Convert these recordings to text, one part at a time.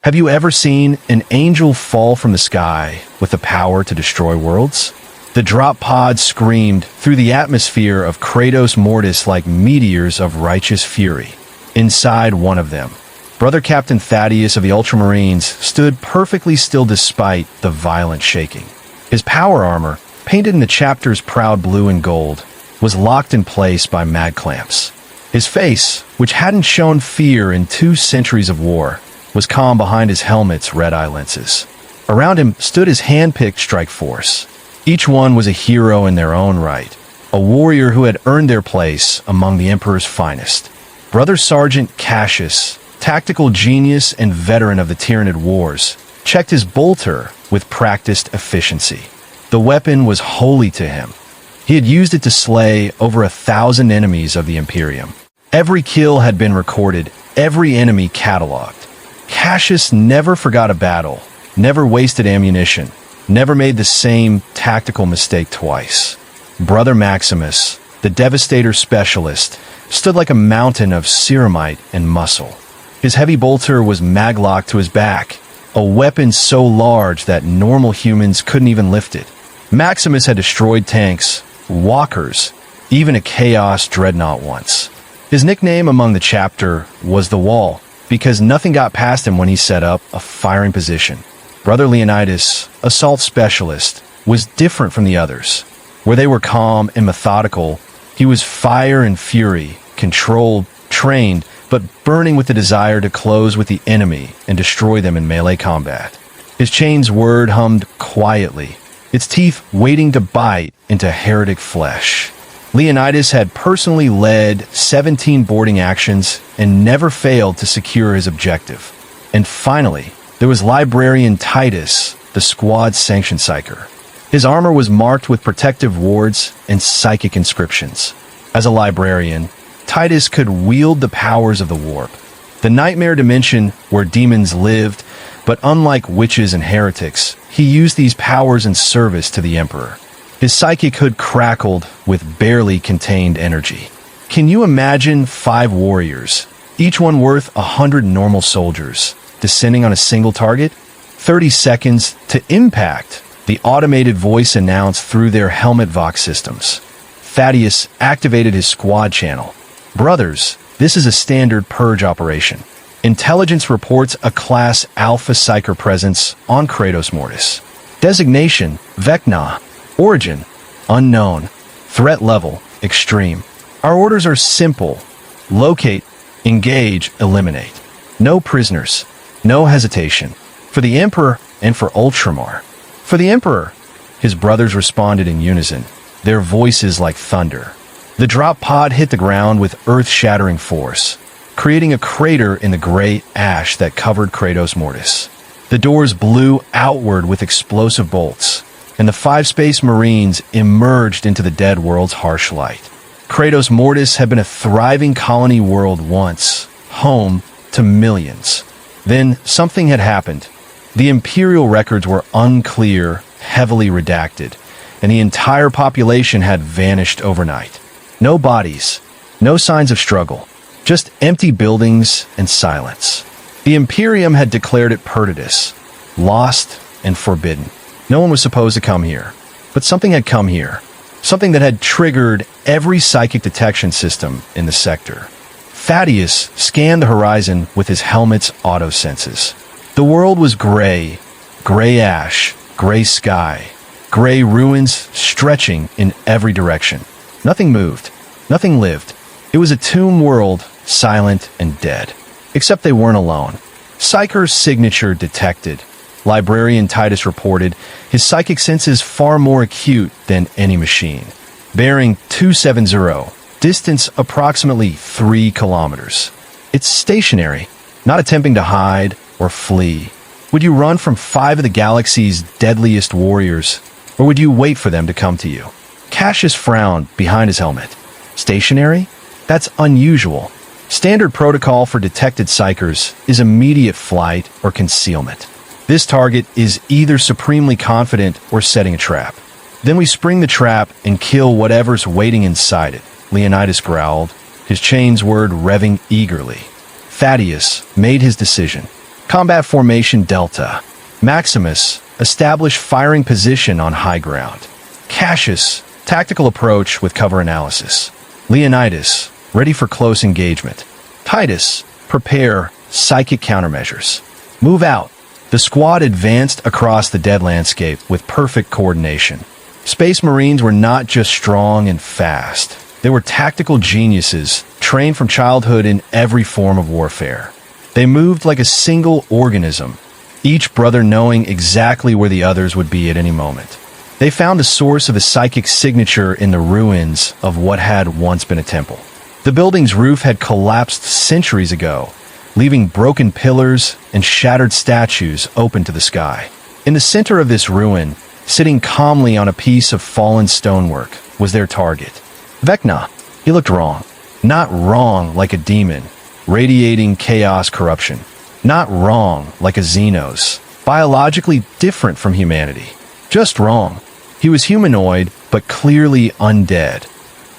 Have you ever seen an angel fall from the sky with the power to destroy worlds? The drop pod screamed through the atmosphere of Kratos Mortis like meteors of righteous fury. Inside one of them, Brother Captain Thaddeus of the Ultramarines stood perfectly still despite the violent shaking. His power armor, painted in the chapter's proud blue and gold, was locked in place by mag clamps. His face, which hadn't shown fear in 2 centuries of war, was calm behind his helmet's red-eye lenses. Around him stood his hand-picked strike force. Each one was a hero in their own right, a warrior who had earned their place among the Emperor's finest. Brother Sergeant Cassius, tactical genius and veteran of the Tyranid Wars, checked his bolter with practiced efficiency. The weapon was holy to him. He had used it to slay over 1,000 enemies of the Imperium. Every kill had been recorded, every enemy catalogued. Cassius never forgot a battle, never wasted ammunition, never made the same tactical mistake twice. Brother Maximus, the Devastator specialist, stood like a mountain of ceramite and muscle. His heavy bolter was maglocked to his back, a weapon so large that normal humans couldn't even lift it. Maximus had destroyed tanks, walkers, even a Chaos dreadnought once. His nickname among the chapter was the Wall, because nothing got past him when he set up a firing position. Brother Leonidas, assault specialist, was different from the others. Where they were calm and methodical, he was fire and fury, controlled, trained, but burning with the desire to close with the enemy and destroy them in melee combat. His chain's word hummed quietly, its teeth waiting to bite into heretic flesh. Leonidas had personally led 17 boarding actions and never failed to secure his objective. And finally, there was Librarian Titus, the squad's sanction psyker. His armor was marked with protective wards and psychic inscriptions. As a librarian, Titus could wield the powers of the warp, the nightmare dimension where demons lived, but unlike witches and heretics, he used these powers in service to the Emperor. His psychic hood crackled with barely contained energy. Can you imagine 5 warriors, each one worth 100 normal soldiers, descending on a single target? 30 seconds to impact, the automated voice announced through their helmet vox systems. Thaddeus activated his squad channel. Brothers, this is a standard purge operation. Intelligence reports a Class Alpha Psyker presence on Kratos Mortis. Designation, Vecna. Origin, unknown. Threat level, extreme. Our orders are simple. Locate, engage, eliminate. No prisoners. No hesitation. For the Emperor and for Ultramar. For the Emperor, his brothers responded in unison, their voices like thunder. The drop pod hit the ground with earth-shattering force, creating a crater in the gray ash that covered Kratos Mortis. The doors blew outward with explosive bolts, and the 5 Space Marines emerged into the dead world's harsh light. Kratos Mortis had been a thriving colony world once, home to millions. Then something had happened. The Imperial records were unclear, heavily redacted, and the entire population had vanished overnight. No bodies, no signs of struggle, just empty buildings and silence. The Imperium had declared it perditus, lost and forbidden. No one was supposed to come here, but something had come here, something that had triggered every psychic detection system in the sector. Thaddeus scanned the horizon with his helmet's auto senses. The world was gray, gray ash, gray sky, gray ruins stretching in every direction. Nothing moved, nothing lived. It was a tomb world, silent and dead. Except they weren't alone. Psyker's signature detected. Librarian Titus reported, his psychic senses far more acute than any machine. Bearing 270, distance approximately 3 kilometers. It's stationary, not attempting to hide or flee. Would you run from 5 of the galaxy's deadliest warriors, or would you wait for them to come to you? Cassius frowned behind his helmet. Stationary? That's unusual. Standard protocol for detected psychers is immediate flight or concealment. This target is either supremely confident or setting a trap. Then we spring the trap and kill whatever's waiting inside it, Leonidas growled, his chain's word revving eagerly. Thaddeus made his decision. Combat Formation Delta. Maximus, establish firing position on high ground. Cassius, tactical approach with cover analysis. Leonidas, ready for close engagement. Titus, prepare psychic countermeasures. Move out. The squad advanced across the dead landscape with perfect coordination. Space Marines were not just strong and fast. They were tactical geniuses, trained from childhood in every form of warfare. They moved like a single organism, each brother knowing exactly where the others would be at any moment. They found the source of a psychic signature in the ruins of what had once been a temple. The building's roof had collapsed centuries ago, leaving broken pillars and shattered statues open to the sky. In the center of this ruin, sitting calmly on a piece of fallen stonework, was their target. Vecna. He looked wrong. Not wrong like a demon, radiating chaos corruption. Not wrong like a Xenos, biologically different from humanity. Just wrong. He was humanoid, but clearly undead.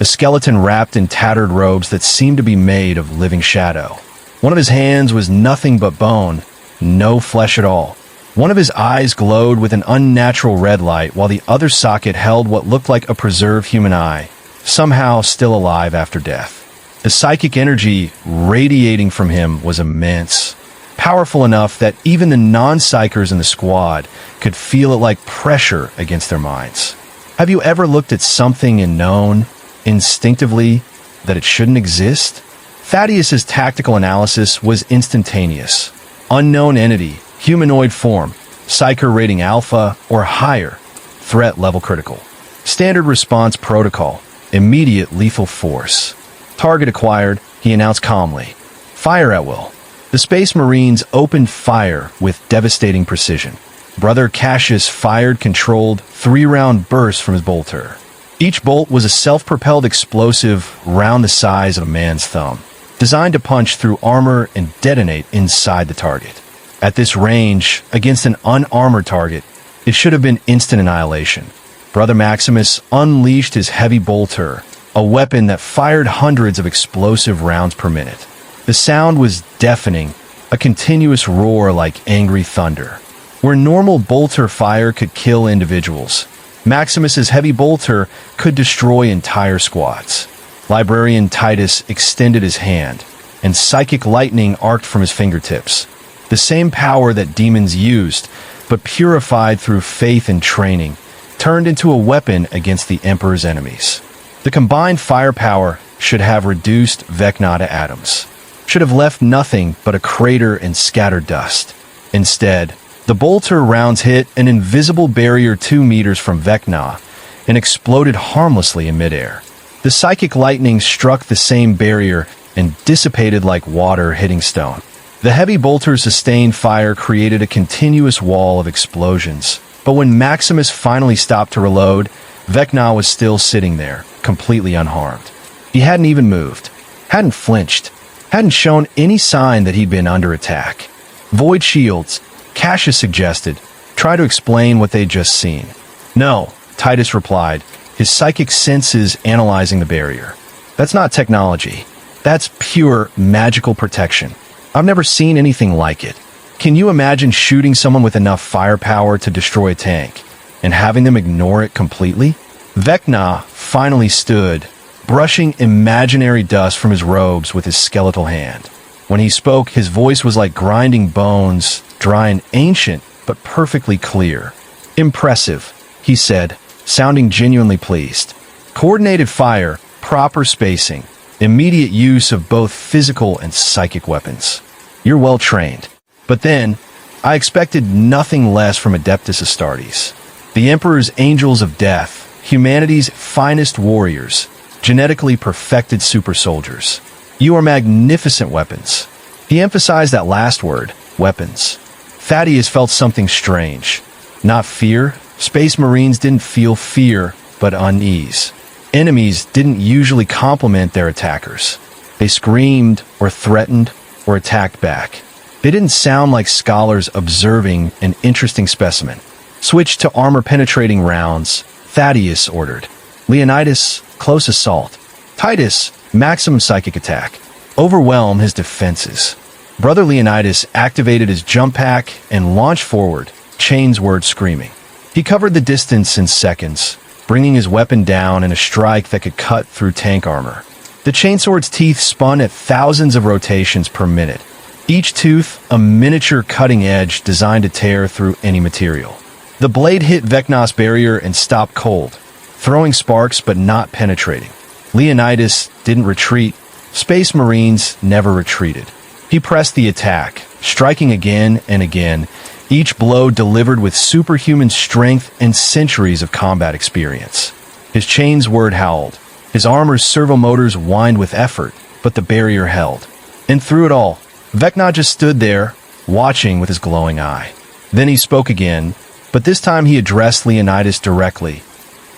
A skeleton wrapped in tattered robes that seemed to be made of living shadow. One of his hands was nothing but bone, no flesh at all. One of his eyes glowed with an unnatural red light, while the other socket held what looked like a preserved human eye, somehow still alive after death. The psychic energy radiating from him was immense, powerful enough that even the non-psychers in the squad could feel it like pressure against their minds. Have you ever looked at something and known, instinctively, that it shouldn't exist? Thaddeus's tactical analysis was instantaneous. Unknown entity, humanoid form, psyker rating alpha or higher, threat level critical. Standard response protocol, immediate lethal force. Target acquired, he announced calmly. Fire at will. The Space Marines opened fire with devastating precision. Brother Cassius fired controlled 3-round bursts from his bolter. Each bolt was a self-propelled explosive round the size of a man's thumb, designed to punch through armor and detonate inside the target. At this range, against an unarmored target, it should have been instant annihilation. Brother Maximus unleashed his heavy bolter, a weapon that fired hundreds of explosive rounds per minute. The sound was deafening, a continuous roar like angry thunder. Where normal bolter fire could kill individuals, Maximus's heavy bolter could destroy entire squads. Librarian Titus extended his hand, and psychic lightning arced from his fingertips. The same power that demons used, but purified through faith and training, turned into a weapon against the Emperor's enemies. The combined firepower should have reduced Vecna to atoms, should have left nothing but a crater and scattered dust. Instead, the bolter rounds hit an invisible barrier 2 meters from Vecna and exploded harmlessly in midair. The psychic lightning struck the same barrier and dissipated like water hitting stone. The heavy bolter's sustained fire created a continuous wall of explosions, but when Maximus finally stopped to reload, Vecna was still sitting there, completely unharmed. He hadn't even moved, hadn't flinched, hadn't shown any sign that he'd been under attack. Void shields, Cassius suggested, try to explain what they'd just seen. No, Titus replied, his psychic senses analyzing the barrier. That's not technology. That's pure magical protection. I've never seen anything like it. Can you imagine shooting someone with enough firepower to destroy a tank and having them ignore it completely? Vecna finally stood, brushing imaginary dust from his robes with his skeletal hand. When he spoke, his voice was like grinding bones, dry and ancient, but perfectly clear. Impressive, he said, sounding genuinely pleased. Coordinated fire, proper spacing, immediate use of both physical and psychic weapons. You're well trained. But then, I expected nothing less from Adeptus Astartes. The Emperor's Angels of Death, humanity's finest warriors, genetically perfected super soldiers. You are magnificent weapons. He emphasized that last word, weapons. Thaddeus felt something strange. Not fear. Space Marines didn't feel fear, but unease. Enemies didn't usually compliment their attackers. They screamed, or threatened, or attacked back. They didn't sound like scholars observing an interesting specimen. Switch to armor-penetrating rounds, Thaddeus ordered. Leonidas, close assault. Titus, maximum psychic attack. Overwhelm his defenses. Brother Leonidas activated his jump pack and launched forward, chains word screaming. He covered the distance in seconds, bringing his weapon down in a strike that could cut through tank armor. The chainsword's teeth spun at thousands of rotations per minute, each tooth a miniature cutting edge designed to tear through any material. The blade hit Vecna's barrier and stopped cold, throwing sparks but not penetrating. Leonidas didn't retreat. Space Marines never retreated. He pressed the attack, striking again and again, each blow delivered with superhuman strength and centuries of combat experience. His chains word howled. His armor's servomotors whined with effort, but the barrier held. And through it all, Vecna just stood there, watching with his glowing eye. Then he spoke again, but this time he addressed Leonidas directly.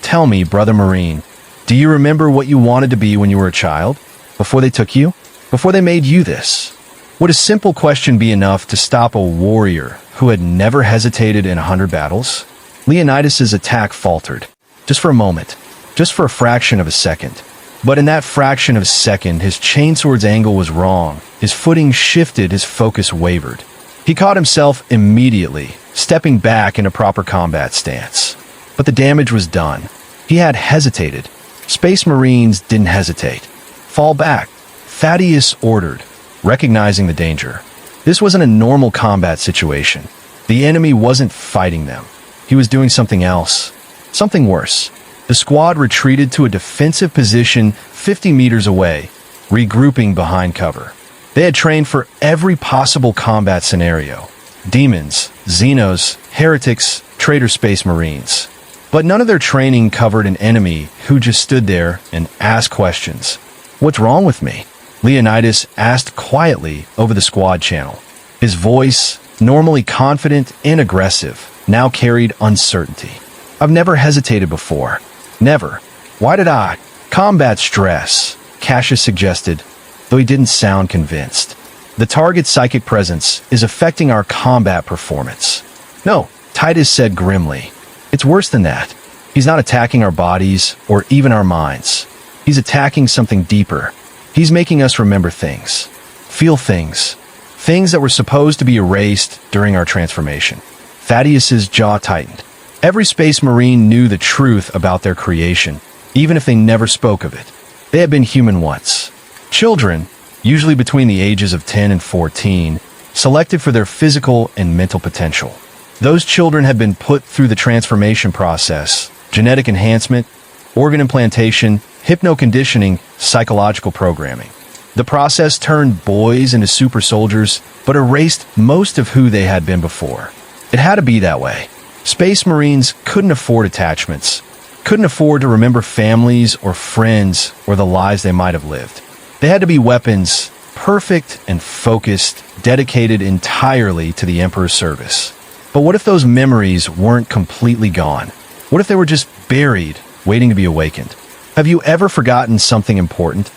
"Tell me, Brother Marine, do you remember what you wanted to be when you were a child? Before they took you? Before they made you this?" Would a simple question be enough to stop a warrior who had never hesitated in 100 battles? Leonidas's attack faltered. Just for a moment. Just for a fraction of a second. But in that fraction of a second, his chainsword's angle was wrong. His footing shifted, his focus wavered. He caught himself immediately, stepping back in a proper combat stance. But the damage was done. He had hesitated. Space Marines didn't hesitate. "Fall back," Thaddeus ordered, recognizing the danger. This wasn't a normal combat situation. The enemy wasn't fighting them. He was doing something else. Something worse. The squad retreated to a defensive position 50 meters away, regrouping behind cover. They had trained for every possible combat scenario. Demons, Xenos, heretics, traitor Space Marines. But none of their training covered an enemy who just stood there and asked questions. "What's wrong with me?" Leonidas asked quietly over the squad channel. His voice, normally confident and aggressive, now carried uncertainty. "I've never hesitated before. Never. Why did I?" "Combat stress," Cassius suggested, though he didn't sound convinced. "The target's psychic presence is affecting our combat performance." "No," Titus said grimly. "It's worse than that. He's not attacking our bodies or even our minds. He's attacking something deeper. He's making us remember things, feel things, things that were supposed to be erased during our transformation." Thaddeus's jaw tightened. Every Space Marine knew the truth about their creation, even if they never spoke of it. They had been human once. Children, usually between the ages of 10 and 14, selected for their physical and mental potential. Those children had been put through the transformation process, genetic enhancement, organ implantation, hypno-conditioning, psychological programming. The process turned boys into super soldiers, but erased most of who they had been before. It had to be that way. Space Marines couldn't afford attachments, couldn't afford to remember families or friends or the lives they might have lived. They had to be weapons, perfect and focused, dedicated entirely to the Emperor's service. But what if those memories weren't completely gone? What if they were just buried, waiting to be awakened? Have you ever forgotten something important,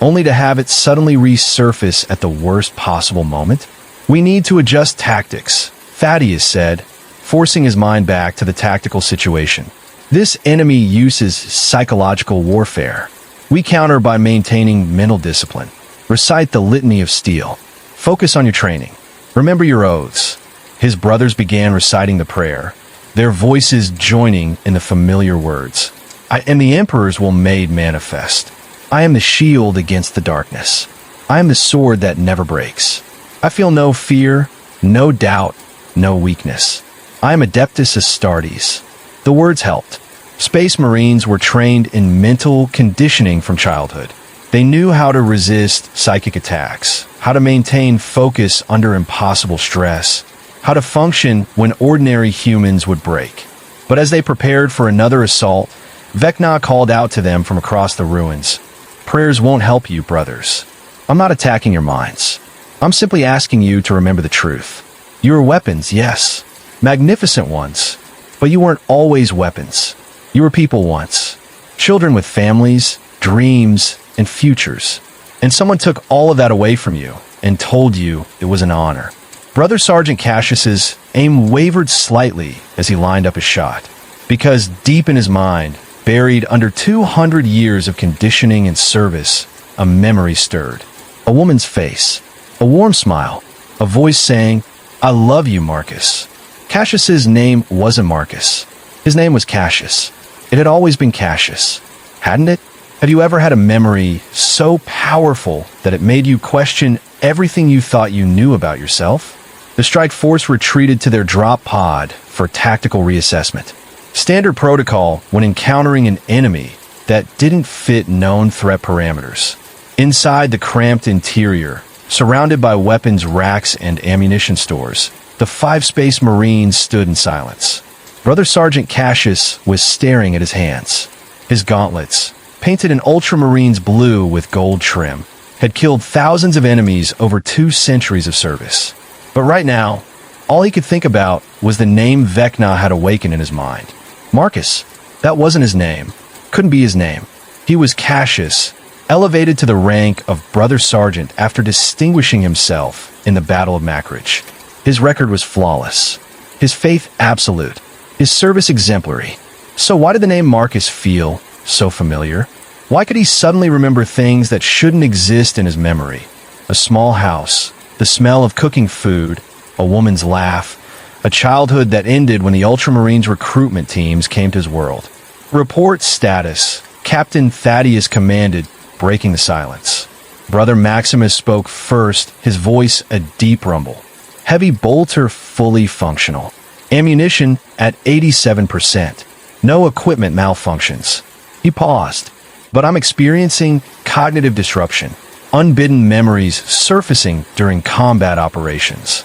only to have it suddenly resurface at the worst possible moment? "We need to adjust tactics," Thaddeus said, forcing his mind back to the tactical situation. "This enemy uses psychological warfare. We counter by maintaining mental discipline. Recite the litany of steel. Focus on your training. Remember your oaths." His brothers began reciting the prayer, their voices joining in the familiar words. "I am the Emperor's will made manifest. I am the shield against the darkness. I am the sword that never breaks. I feel no fear, no doubt, no weakness. I am Adeptus Astartes." The words helped. Space Marines were trained in mental conditioning from childhood. They knew how to resist psychic attacks, how to maintain focus under impossible stress, how to function when ordinary humans would break. But as they prepared for another assault, Vecna called out to them from across the ruins. "Prayers won't help you, brothers. I'm not attacking your minds. I'm simply asking you to remember the truth. You were weapons, yes, magnificent ones, but you weren't always weapons. You were people once, children with families, dreams, and futures. And someone took all of that away from you and told you it was an honor." Brother Sergeant Cassius's aim wavered slightly as he lined up his shot, because deep in his mind, buried under 200 years of conditioning and service, a memory stirred. A woman's face, a warm smile, a voice saying, "I love you, Marcus." Cassius's name wasn't Marcus. His name was Cassius. It had always been Cassius, hadn't it? Have you ever had a memory so powerful that it made you question everything you thought you knew about yourself? The strike force retreated to their drop pod for tactical reassessment. Standard protocol when encountering an enemy that didn't fit known threat parameters. Inside the cramped interior, surrounded by weapons racks and ammunition stores, the 5 Space Marines stood in silence. Brother Sergeant Cassius was staring at his hands. His gauntlets, painted in ultramarines blue with gold trim, had killed thousands of enemies over 2 centuries of service. But right now, all he could think about was the name Vecna had awakened in his mind. Marcus, that wasn't his name. Couldn't be his name. He was Cassius, elevated to the rank of Brother Sergeant after distinguishing himself in the Battle of Mackridge. His record was flawless. His faith absolute. His service exemplary. So why did the name Marcus feel so familiar? Why could he suddenly remember things that shouldn't exist in his memory? A small house, the smell of cooking food, a woman's laugh, a childhood that ended when the Ultramarines recruitment teams came to his world. Report status. Captain Thaddeus commanded, breaking the silence. Brother Maximus spoke first, his voice a deep rumble. Heavy bolter fully functional. Ammunition at 87%. No equipment malfunctions. He paused. But I'm experiencing cognitive disruption. Unbidden memories surfacing during combat operations.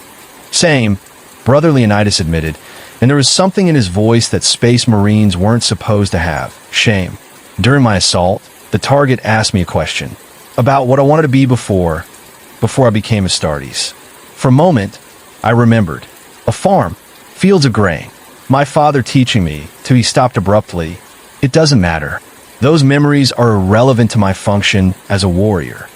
Same, Brother Leonidas admitted, and there was something in his voice that Space Marines weren't supposed to have. Shame. During my assault, the target asked me a question about what I wanted to be before I became Astartes. For a moment, I remembered. A farm. Fields of grain. My father teaching me till he stopped abruptly. It doesn't matter. Those memories are irrelevant to my function as a warrior.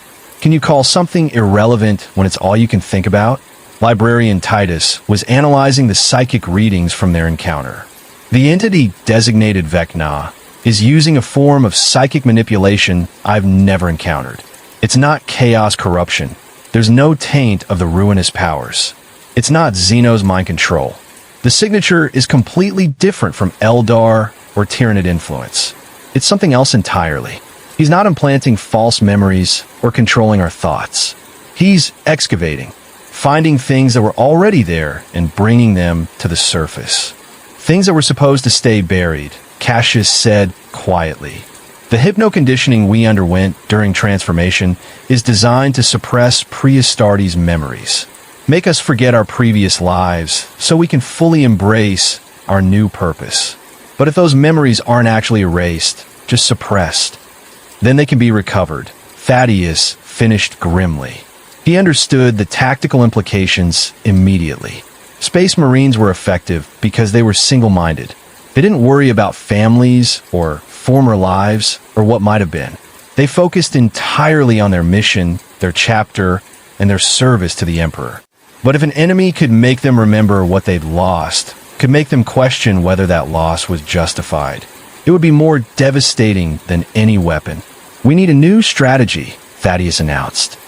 Can you call something irrelevant when it's all you can think about? Librarian Titus was analyzing the psychic readings from their encounter. The entity designated Vecna is using a form of psychic manipulation I've never encountered. It's not chaos corruption. There's no taint of the ruinous powers. It's not Xeno's mind control. The signature is completely different from Eldar or Tyranid influence. It's something else entirely. He's not implanting false memories or controlling our thoughts. He's excavating, finding things that were already there and bringing them to the surface. Things that were supposed to stay buried, Cassius said quietly. The hypno-conditioning we underwent during transformation is designed to suppress pre-Astartes memories, make us forget our previous lives so we can fully embrace our new purpose. But if those memories aren't actually erased, just suppressed, then they can be recovered. Thaddeus finished grimly. He understood the tactical implications immediately. Space Marines were effective because they were single-minded. They didn't worry about families or former lives or what might have been. They focused entirely on their mission, their chapter, and their service to the Emperor. But if an enemy could make them remember what they'd lost, could make them question whether that loss was justified, it would be more devastating than any weapon. We need a new strategy, Thaddeus announced.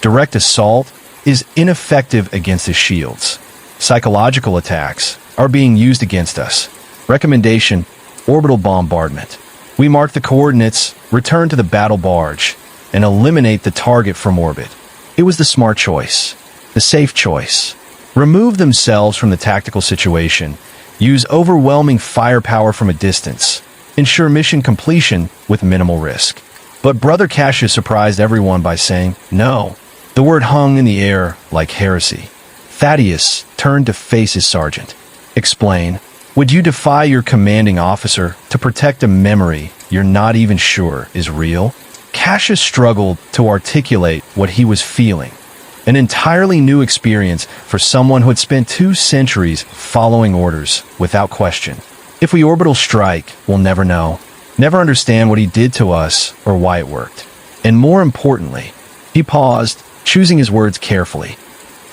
Direct assault is ineffective against his shields. Psychological attacks are being used against us. Recommendation, orbital bombardment. We mark the coordinates, return to the battle barge, and eliminate the target from orbit. It was the smart choice, the safe choice. Remove themselves from the tactical situation, use overwhelming firepower from a distance, ensure mission completion with minimal risk. But Brother Cassius surprised everyone by saying, no. The word hung in the air like heresy. Thaddeus turned to face his sergeant. Explain. Would you defy your commanding officer to protect a memory you're not even sure is real? Cassius struggled to articulate what he was feeling. An entirely new experience for someone who had spent 2 centuries following orders without question. If we orbital strike, we'll never know. Never understand what he did to us or why it worked. And more importantly, he paused, choosing his words carefully.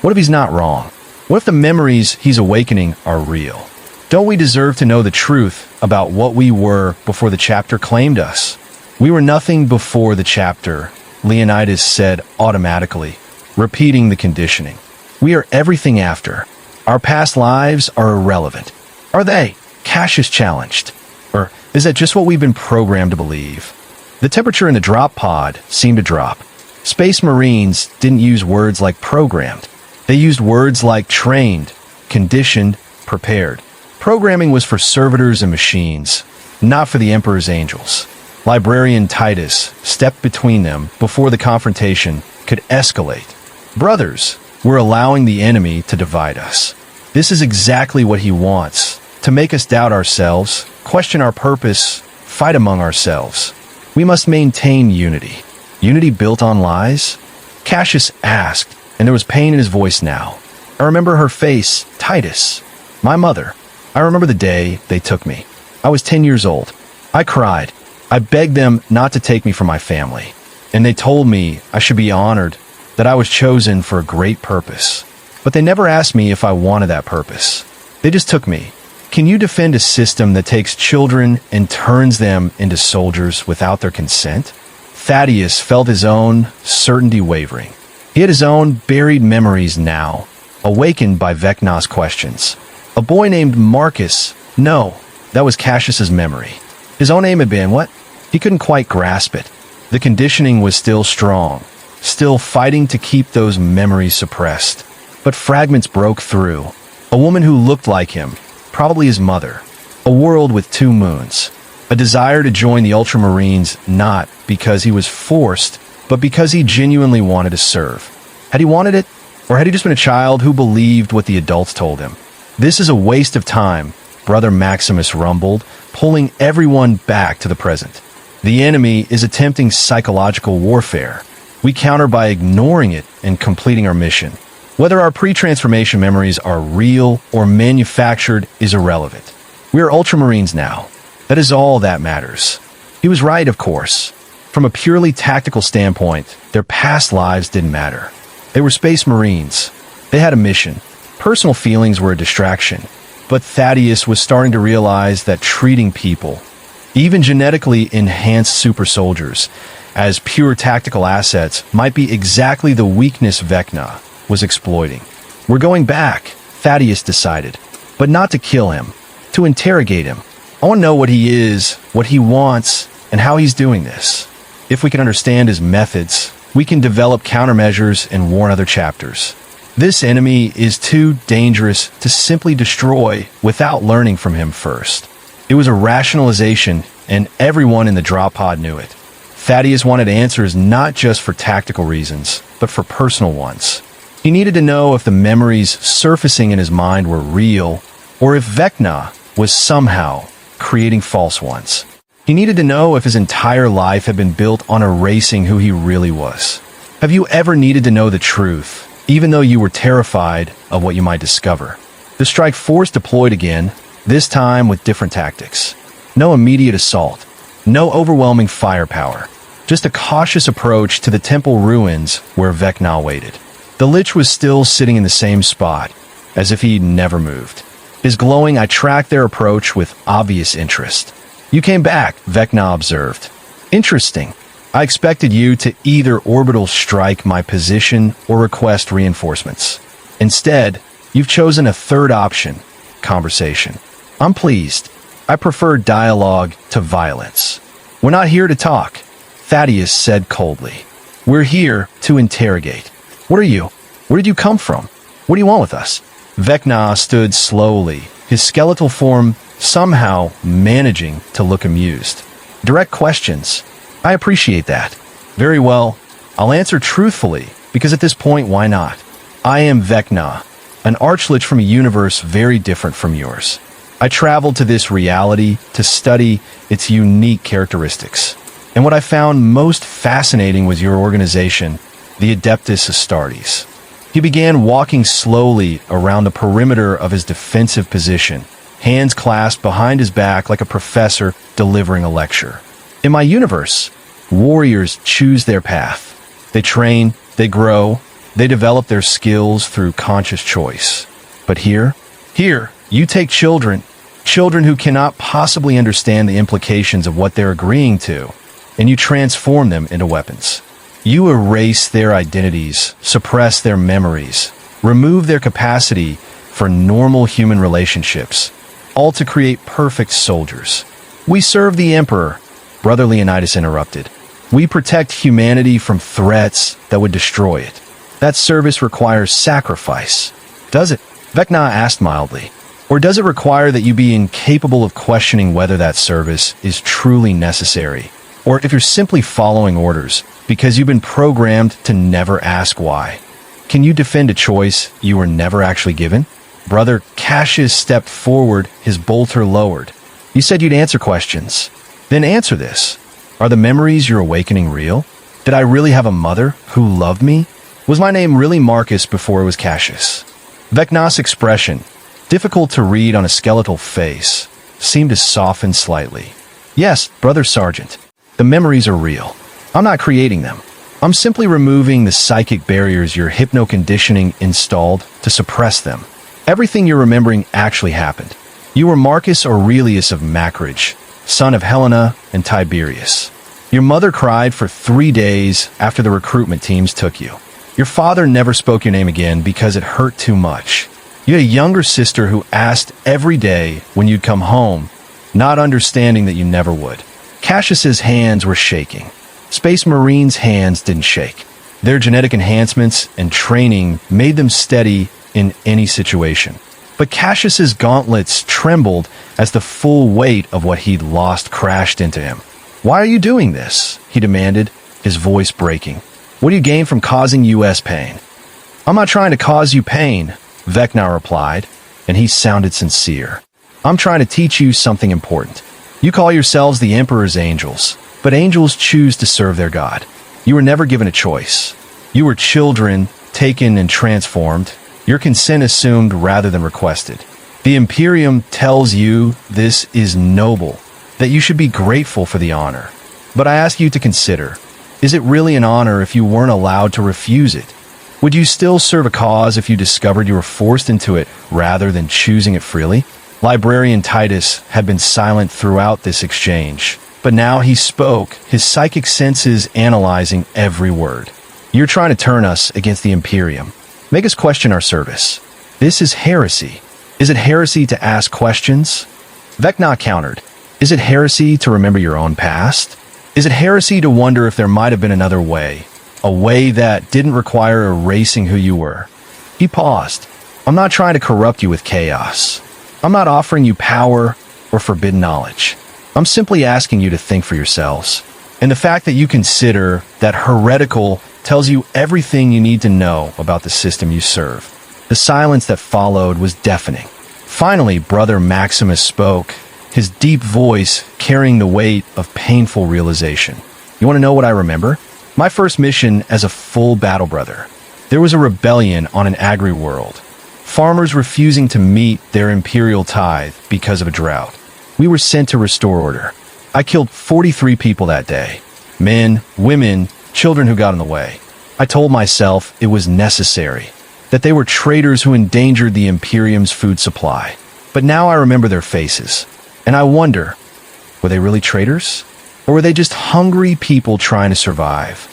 What if he's not wrong? What if the memories he's awakening are real? Don't we deserve to know the truth about what we were before the chapter claimed us? We were nothing before the chapter, Leonidas said automatically, repeating the conditioning. We are everything after. Our past lives are irrelevant. Are they? Cassius challenged. Or is that just what we've been programmed to believe? The temperature in the drop pod seemed to drop. Space Marines didn't use words like programmed. They used words like trained, conditioned, prepared. Programming was for servitors and machines, not for the Emperor's angels. Librarian Titus stepped between them before the confrontation could escalate. Brothers, we're allowing the enemy to divide us. This is exactly what he wants, to make us doubt ourselves, question our purpose, fight among ourselves. We must maintain unity. Unity built on lies? Cassius asked, and there was pain in his voice now. I remember her face, Titus, my mother. I remember the day they took me. I was 10 years old. I cried. I begged them not to take me from my family. And they told me I should be honored, that I was chosen for a great purpose. But they never asked me if I wanted that purpose. They just took me. Can you defend a system that takes children and turns them into soldiers without their consent? Thaddeus felt his own certainty wavering. He had his own buried memories now, awakened by Vecna's questions. A boy named Marcus. No, that was Cassius's memory. His own name had been what? He couldn't quite grasp it. The conditioning was still strong, still fighting to keep those memories suppressed. But fragments broke through. A woman who looked like him, probably his mother. A world with 2 moons. A desire to join the Ultramarines not because he was forced, but because he genuinely wanted to serve. Had he wanted it? Or had he just been a child who believed what the adults told him? This is a waste of time, Brother Maximus rumbled, pulling everyone back to the present. The enemy is attempting psychological warfare. We counter by ignoring it and completing our mission. Whether our pre-transformation memories are real or manufactured is irrelevant. We are Ultramarines now. That is all that matters. He was right, of course. From a purely tactical standpoint, their past lives didn't matter. They were Space Marines. They had a mission. Personal feelings were a distraction. But Thaddeus was starting to realize that treating people, even genetically enhanced super soldiers, as pure tactical assets might be exactly the weakness Vecna was exploiting. We're going back, Thaddeus decided, but not to kill him, to interrogate him. I want to know what he is, what he wants, and how he's doing this. If we can understand his methods, we can develop countermeasures and warn other chapters. This enemy is too dangerous to simply destroy without learning from him first. It was a rationalization, and everyone in the drop pod knew it. Thaddeus wanted answers not just for tactical reasons, but for personal ones. He needed to know if the memories surfacing in his mind were real, or if Vecna was somehow creating false ones. He needed to know if his entire life had been built on erasing who he really was. Have you ever needed to know the truth, even though you were terrified of what you might discover? The strike force deployed again, this time with different tactics. No immediate assault, no overwhelming firepower, just a cautious approach to the temple ruins where Vecna waited. The Lich was still sitting in the same spot, as if he'd never moved. His glowing eye tracked their approach with obvious interest. You came back, Vecna observed. Interesting. I expected you to either orbital strike my position or request reinforcements. Instead, you've chosen a third option, conversation. I'm pleased. I prefer dialogue to violence. We're not here to talk, Thaddeus said coldly. We're here to interrogate. What are you? Where did you come from? What do you want with us? Vecna stood slowly, his skeletal form somehow managing to look amused. Direct questions. I appreciate that. Very well. I'll answer truthfully, because at this point, why not? I am Vecna, an archlich from a universe very different from yours. I traveled to this reality to study its unique characteristics. And what I found most fascinating was your organization, the Adeptus Astartes. He began walking slowly around the perimeter of his defensive position, hands clasped behind his back like a professor delivering a lecture. In my universe, warriors choose their path. They train, they grow, they develop their skills through conscious choice. But here, you take children who cannot possibly understand the implications of what they're agreeing to, and you transform them into weapons. You erase their identities, suppress their memories, remove their capacity for normal human relationships, all to create perfect soldiers. We serve the Emperor, Brother Leonidas interrupted. We protect humanity from threats that would destroy it. That service requires sacrifice. Does it? Vecna asked mildly. Or does it require that you be incapable of questioning whether that service is truly necessary? Or if you're simply following orders because you've been programmed to never ask why? Can you defend a choice you were never actually given? Brother Cassius stepped forward, his bolter lowered. You said you'd answer questions. Then answer this. Are the memories you're awakening real? Did I really have a mother who loved me? Was my name really Marcus before it was Cassius? Vecna's expression, difficult to read on a skeletal face, seemed to soften slightly. Yes, Brother Sergeant, the memories are real. I'm not creating them. I'm simply removing the psychic barriers your hypno-conditioning installed to suppress them. Everything you're remembering actually happened. You were Marcus Aurelius of Macridge, son of Helena and Tiberius. Your mother cried for 3 days after the recruitment teams took you. Your father never spoke your name again because it hurt too much. You had a younger sister who asked every day when you'd come home, not understanding that you never would. Cassius's hands were shaking. Space Marines' hands didn't shake. Their genetic enhancements and training made them steady in any situation. But Cassius's gauntlets trembled as the full weight of what he'd lost crashed into him. Why are you doing this? He demanded, his voice breaking. What do you gain from causing US pain? I'm not trying to cause you pain, Vecna replied, and he sounded sincere. I'm trying to teach you something important. You call yourselves the Emperor's angels, but angels choose to serve their God. You were never given a choice. You were children, taken and transformed, your consent assumed rather than requested. The Imperium tells you this is noble, that you should be grateful for the honor. But I ask you to consider, is it really an honor if you weren't allowed to refuse it? Would you still serve a cause if you discovered you were forced into it rather than choosing it freely? Librarian Titus had been silent throughout this exchange, but now he spoke, his psychic senses analyzing every word. You're trying to turn us against the Imperium. Make us question our service. This is heresy. Is it heresy to ask questions? Vecna countered. Is it heresy to remember your own past? Is it heresy to wonder if there might have been another way? A way that didn't require erasing who you were? He paused. I'm not trying to corrupt you with chaos. I'm not offering you power or forbidden knowledge. I'm simply asking you to think for yourselves. And the fact that you consider that heretical tells you everything you need to know about the system you serve. The silence that followed was deafening. Finally, Brother Maximus spoke, his deep voice carrying the weight of painful realization. You want to know what I remember? My first mission as a full battle brother. There was a rebellion on an agri-world. Farmers refusing to meet their imperial tithe because of a drought. We were sent to restore order. I killed 43 people that day. Men, women, children who got in the way. I told myself it was necessary, that they were traitors who endangered the Imperium's food supply. But now I remember their faces, and I wonder, were they really traitors? Or were they just hungry people trying to survive?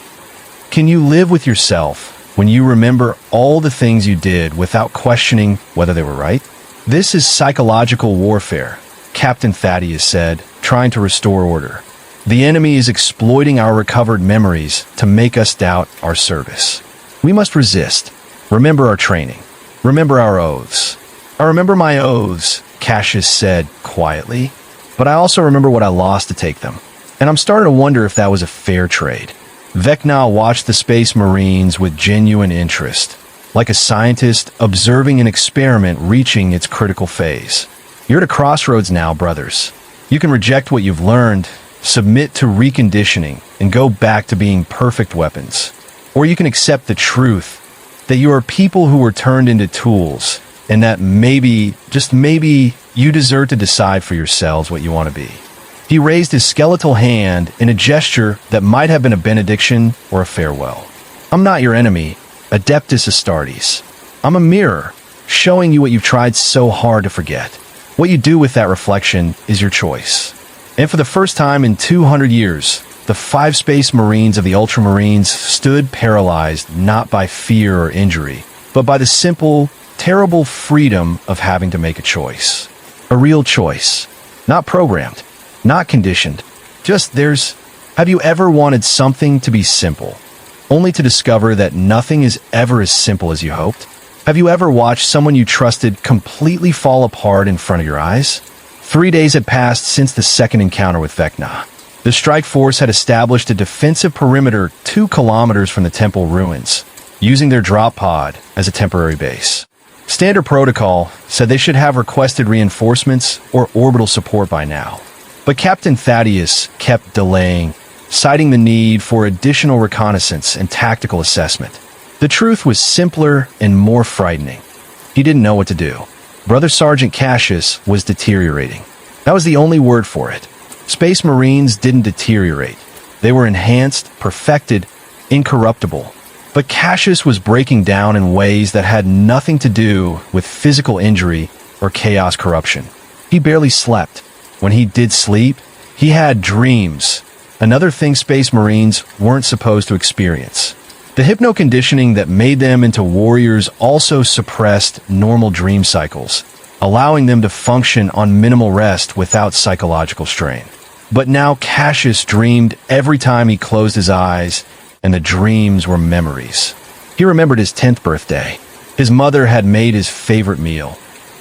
Can you live with yourself when you remember all the things you did without questioning whether they were right? This is psychological warfare, Captain Thaddeus said, trying to restore order. The enemy is exploiting our recovered memories to make us doubt our service. We must resist. Remember our training. Remember our oaths. I remember my oaths, Cassius said quietly, but I also remember what I lost to take them. And I'm starting to wonder if that was a fair trade. Vecna watched the Space Marines with genuine interest, like a scientist observing an experiment reaching its critical phase. You're at a crossroads now, brothers. You can reject what you've learned, submit to reconditioning, and go back to being perfect weapons. Or you can accept the truth that you are people who were turned into tools, and that maybe, just maybe, you deserve to decide for yourselves what you want to be. He raised his skeletal hand in a gesture that might have been a benediction or a farewell. I'm not your enemy, Adeptus Astartes. I'm a mirror, showing you what you've tried so hard to forget. What you do with that reflection is your choice. And for the first time in 200 years, the 5 Space Marines of the Ultramarines stood paralyzed not by fear or injury, but by the simple, terrible freedom of having to make a choice. A real choice. Not programmed. Not conditioned. Just there's... Have you ever wanted something to be simple, only to discover that nothing is ever as simple as you hoped? Have you ever watched someone you trusted completely fall apart in front of your eyes? 3 days had passed since the second encounter with Vecna. The strike force had established a defensive perimeter 2 kilometers from the temple ruins, using their drop pod as a temporary base. Standard protocol said they should have requested reinforcements or orbital support by now. But Captain Thaddeus kept delaying, citing the need for additional reconnaissance and tactical assessment. The truth was simpler and more frightening. He didn't know what to do. Brother Sergeant Cassius was deteriorating. That was the only word for it. Space Marines didn't deteriorate. They were enhanced, perfected, incorruptible. But Cassius was breaking down in ways that had nothing to do with physical injury or chaos corruption. He barely slept. When he did sleep, he had dreams. Another thing Space Marines weren't supposed to experience. The hypno-conditioning that made them into warriors also suppressed normal dream cycles, allowing them to function on minimal rest without psychological strain. But now Cassius dreamed every time he closed his eyes, and the dreams were memories. He remembered his 10th birthday. His mother had made his favorite meal.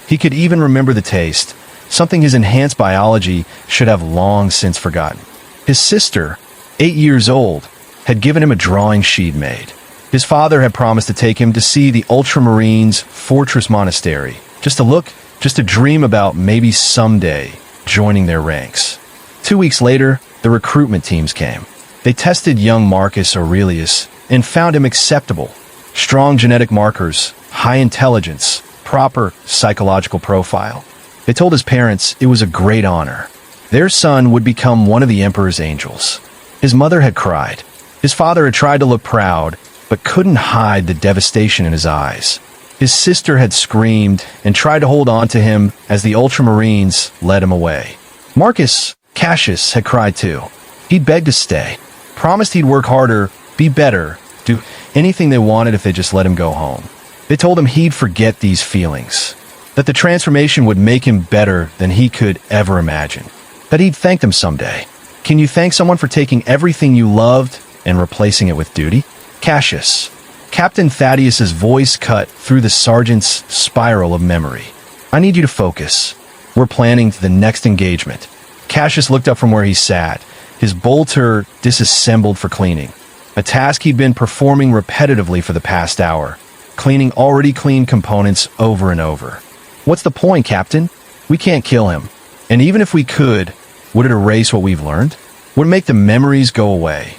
He could even remember the taste, something his enhanced biology should have long since forgotten. His sister, 8 years old, had given him a drawing she'd made. His father had promised to take him to see the Ultramarines' Fortress Monastery, just to look, just to dream about maybe someday joining their ranks. 2 weeks later, the recruitment teams came. They tested young Marcus Aurelius and found him acceptable. Strong genetic markers, high intelligence, proper psychological profile. They told his parents it was a great honor. Their son would become one of the Emperor's angels. His mother had cried. His father had tried to look proud, but couldn't hide the devastation in his eyes. His sister had screamed and tried to hold on to him as the Ultramarines led him away. Marcus Cassius had cried too. He'd begged to stay, promised he'd work harder, be better, do anything they wanted if they just let him go home. They told him he'd forget these feelings, that the transformation would make him better than he could ever imagine, that he'd thank them someday. Can you thank someone for taking everything you loved and replacing it with duty? Cassius. Captain Thaddeus's voice cut through the sergeant's spiral of memory. I need you to focus. We're planning the next engagement. Cassius looked up from where he sat, his bolter disassembled for cleaning. A task he'd been performing repetitively for the past hour, cleaning already cleaned components over and over. What's the point, Captain? We can't kill him. And even if we could, would it erase what we've learned? Would it make the memories go away?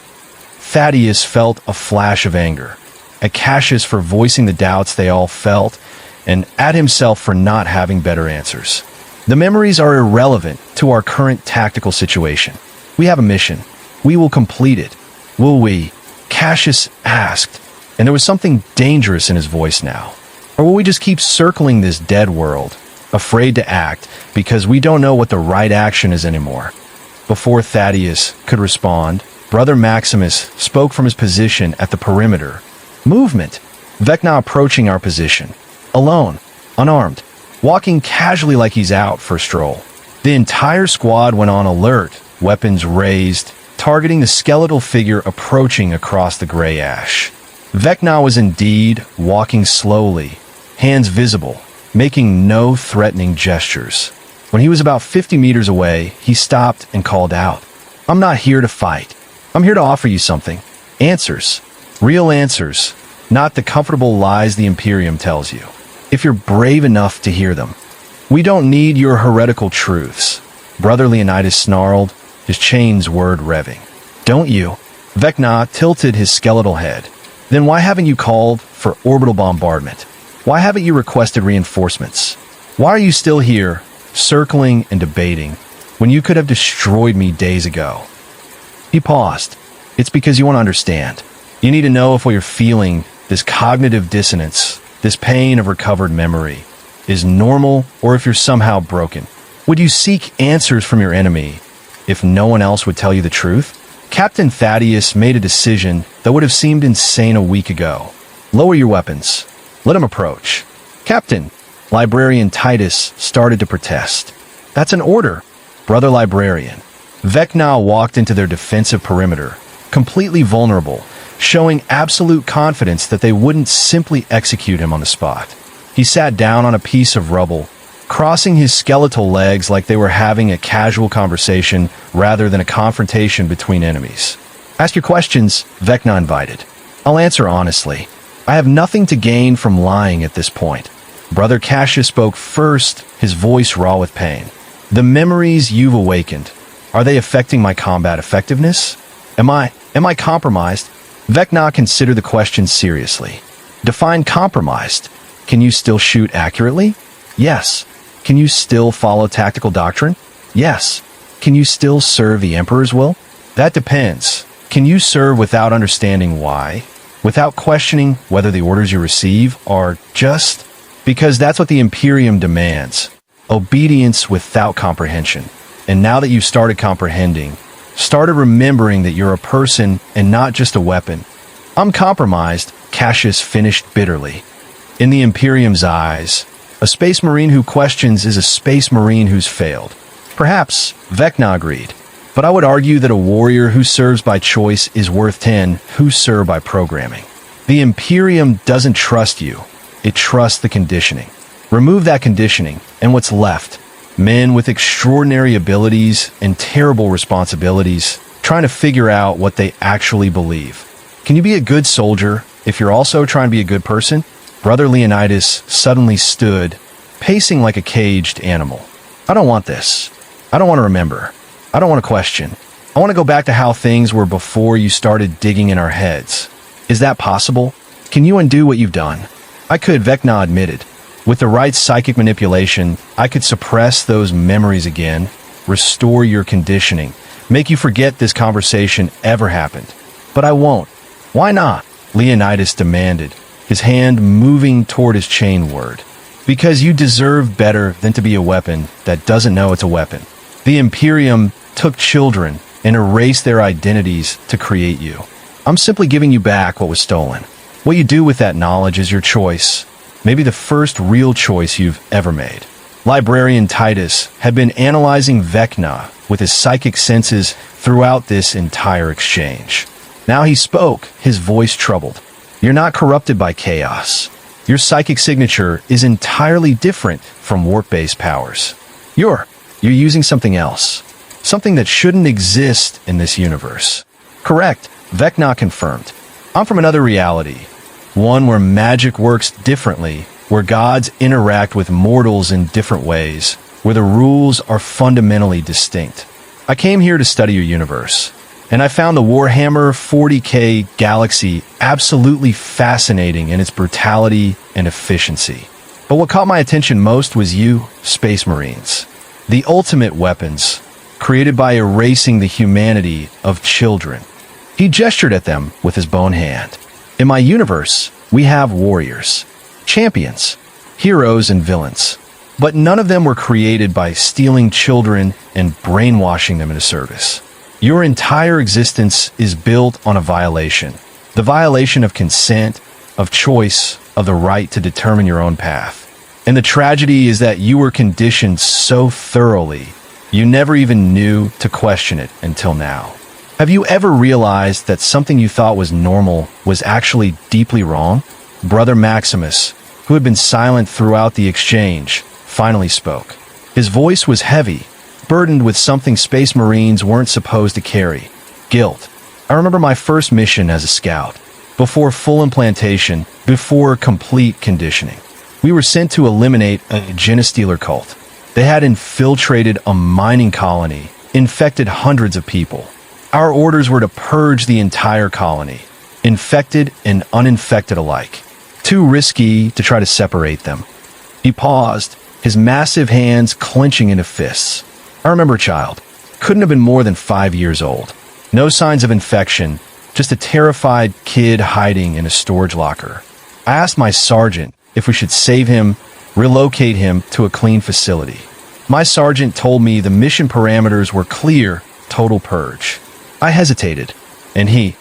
Thaddeus felt a flash of anger, at Cassius for voicing the doubts they all felt, and at himself for not having better answers. The memories are irrelevant to our current tactical situation. We have a mission. We will complete it. Will we? Cassius asked, and there was something dangerous in his voice now. Or will we just keep circling this dead world, afraid to act because we don't know what the right action is anymore? Before Thaddeus could respond, Brother Maximus spoke from his position at the perimeter. Movement. Vecna approaching our position. Alone. Unarmed. Walking casually like he's out for a stroll. The entire squad went on alert, weapons raised, targeting the skeletal figure approaching across the gray ash. Vecna was indeed walking slowly, hands visible, making no threatening gestures. When he was about 50 meters away, he stopped and called out, "I'm not here to fight. I'm here to offer you something. Answers. Real answers. Not the comfortable lies the Imperium tells you. If you're brave enough to hear them. We don't need your heretical truths." Brother Leonidas snarled, his chains word revving. "Don't you?" Vecna tilted his skeletal head. "Then why haven't you called for orbital bombardment? Why haven't you requested reinforcements? Why are you still here, circling and debating, when you could have destroyed me days ago?" He paused. "It's because you want to understand. You need to know if what you're feeling, this cognitive dissonance, this pain of recovered memory, is normal or if you're somehow broken. Would you seek answers from your enemy if no one else would tell you the truth?" Captain Thaddeus made a decision that would have seemed insane a week ago. "Lower your weapons. Let him approach. Captain, Librarian Titus started to protest. That's an order, Brother Librarian. Vecna walked into their defensive perimeter, completely vulnerable, showing absolute confidence that they wouldn't simply execute him on the spot. He sat down on a piece of rubble, crossing his skeletal legs like they were having a casual conversation rather than a confrontation between enemies. Ask your questions, Vecna invited. I'll answer honestly. I have nothing to gain from lying at this point. Brother Cassius spoke first, his voice raw with pain. The memories you've awakened, are they affecting my combat effectiveness? Am I compromised? Vecna considered the question seriously. Define compromised. Can you still shoot accurately? Yes. Can you still follow tactical doctrine? Yes. Can you still serve the Emperor's will? That depends. Can you serve without understanding why? Without questioning whether the orders you receive are just? Because that's what the Imperium demands. Obedience without comprehension. And now that you've started comprehending, started remembering that you're a person and not just a weapon. I'm compromised, Cassius finished bitterly. In the Imperium's eyes, a space marine who questions is a space marine who's failed. Perhaps, Vecna agreed. But I would argue that a warrior who serves by choice is worth 10 who serve by programming. The Imperium doesn't trust you. It trusts the conditioning. Remove that conditioning, and what's left? Men with extraordinary abilities and terrible responsibilities, trying to figure out what they actually believe. Can you be a good soldier if you're also trying to be a good person? Brother Leonidas suddenly stood, pacing like a caged animal. I don't want this. I don't want to remember. I don't want to question. I want to go back to how things were before you started digging in our heads. Is that possible? Can you undo what you've done? I could, Vecna admitted. With the right psychic manipulation, I could suppress those memories again, restore your conditioning, make you forget this conversation ever happened. But I won't. Why not? Leonidas demanded, his hand moving toward his chain word. Because you deserve better than to be a weapon that doesn't know it's a weapon. The Imperium took children and erased their identities to create you. I'm simply giving you back what was stolen. What you do with that knowledge is your choice. Maybe the first real choice you've ever made. Librarian Titus had been analyzing Vecna with his psychic senses throughout this entire exchange. Now he spoke, his voice troubled. You're not corrupted by chaos. Your psychic signature is entirely different from warp-based powers. You're using something else. Something that shouldn't exist in this universe. Correct, Vecna confirmed. I'm from another reality. One where magic works differently, where gods interact with mortals in different ways, where the rules are fundamentally distinct. I came here to study your universe, and I found the Warhammer 40K galaxy absolutely fascinating in its brutality and efficiency. But what caught my attention most was you, Space Marines. The ultimate weapons, created by erasing the humanity of children. He gestured at them with his bone hand. In my universe, we have warriors, champions, heroes and villains. But none of them were created by stealing children and brainwashing them into service. Your entire existence is built on a violation. The violation of consent, of choice, of the right to determine your own path. And the tragedy is that you were conditioned so thoroughly, you never even knew to question it until now. Have you ever realized that something you thought was normal was actually deeply wrong? Brother Maximus, who had been silent throughout the exchange, finally spoke. His voice was heavy, burdened with something Space Marines weren't supposed to carry. Guilt. I remember my first mission as a scout. Before full implantation, before complete conditioning. We were sent to eliminate a genestealer cult. They had infiltrated a mining colony, infected hundreds of people. Our orders were to purge the entire colony, infected and uninfected alike. Too risky to try to separate them. He paused, his massive hands clenching into fists. I remember a child. Couldn't have been more than 5 years old. No signs of infection, just a terrified kid hiding in a storage locker. I asked my sergeant if we should save him, relocate him to a clean facility. My sergeant told me the mission parameters were clear, total purge. I hesitated, and he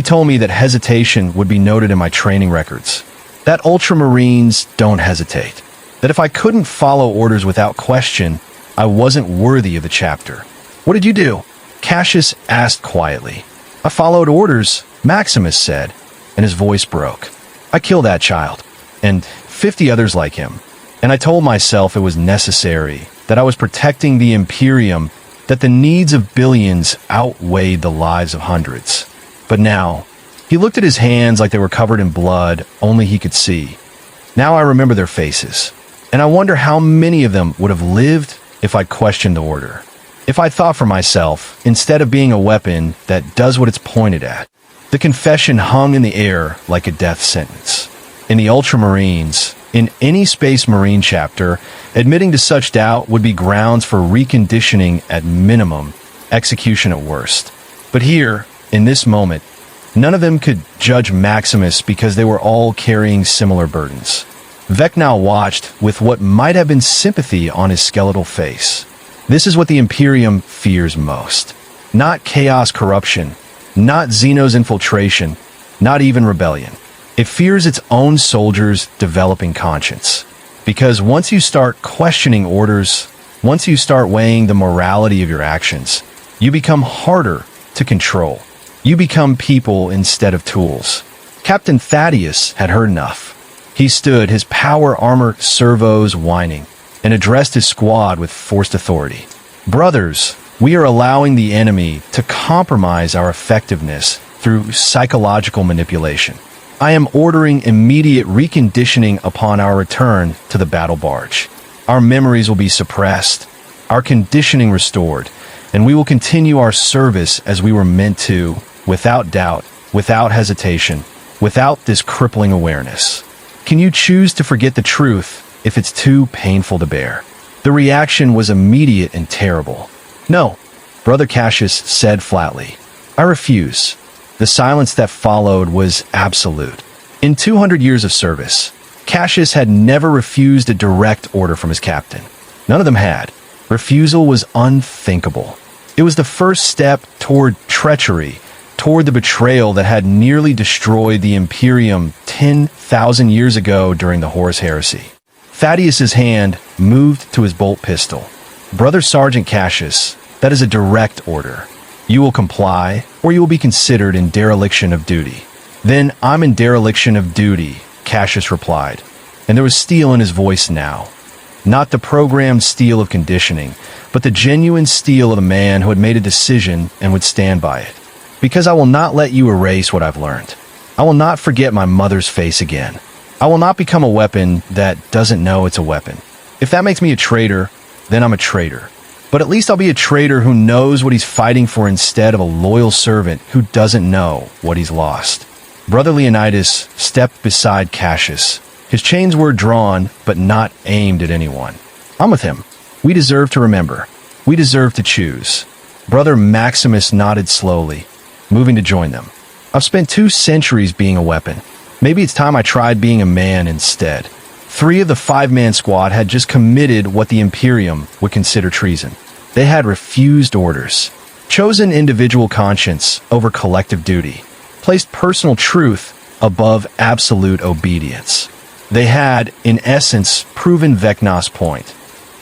told me that hesitation would be noted in my training records. That Ultramarines don't hesitate. That if I couldn't follow orders without question, I wasn't worthy of the chapter. "What did you do?" Cassius asked quietly. "I followed orders," Maximus said, and his voice broke. "I killed that child, and 50 others like him. And I told myself it was necessary, that I was protecting the Imperium, that the needs of billions outweighed the lives of hundreds. But now," he looked at his hands like they were covered in blood only he could see. "Now I remember their faces, and I wonder how many of them would have lived if I'd questioned the order. If I'd thought for myself, instead of being a weapon that does what it's pointed at." The confession hung in the air like a death sentence. In the Ultramarines, in any Space Marine chapter, admitting to such doubt would be grounds for reconditioning at minimum, execution at worst. But here, in this moment, none of them could judge Maximus because they were all carrying similar burdens. Vecna watched with what might have been sympathy on his skeletal face. This is what the Imperium fears most. Not chaos corruption, not Xeno's infiltration, not even rebellion. It fears its own soldiers' developing conscience. Because once you start questioning orders, once you start weighing the morality of your actions, you become harder to control. You become people instead of tools. Captain Thaddeus had heard enough. He stood, his power armor servos whining, and addressed his squad with forced authority. "Brothers, we are allowing the enemy to compromise our effectiveness through psychological manipulation. I am ordering immediate reconditioning upon our return to the battle barge. Our memories will be suppressed, our conditioning restored, and we will continue our service as we were meant to, without doubt, without hesitation, without this crippling awareness. Can you choose to forget the truth if it's too painful to bear?" The reaction was immediate and terrible. "No," Brother Cassius said flatly. "I refuse." The silence that followed was absolute. In 200 years of service, Cassius had never refused a direct order from his captain. None of them had. Refusal was unthinkable. It was the first step toward treachery, toward the betrayal that had nearly destroyed the Imperium 10,000 years ago during the Horus Heresy. Thaddeus's hand moved to his bolt pistol. "Brother Sergeant Cassius, that is a direct order. You will comply, or you will be considered in dereliction of duty." "Then I'm in dereliction of duty," Cassius replied, and there was steel in his voice now. Not the programmed steel of conditioning, but the genuine steel of the man who had made a decision and would stand by it. "Because I will not let you erase what I've learned. I will not forget my mother's face again. I will not become a weapon that doesn't know it's a weapon. If that makes me a traitor, then I'm a traitor. But at least I'll be a traitor who knows what he's fighting for instead of a loyal servant who doesn't know what he's lost." Brother Leonidas stepped beside Cassius. His chains were drawn, but not aimed at anyone. "I'm with him. We deserve to remember. We deserve to choose." Brother Maximus nodded slowly, moving to join them. "I've spent 2 centuries being a weapon. Maybe it's time I tried being a man instead." 3 of the 5-man squad had just committed what the Imperium would consider treason. They had refused orders, chosen individual conscience over collective duty, placed personal truth above absolute obedience. They had, in essence, proven Vecna's point,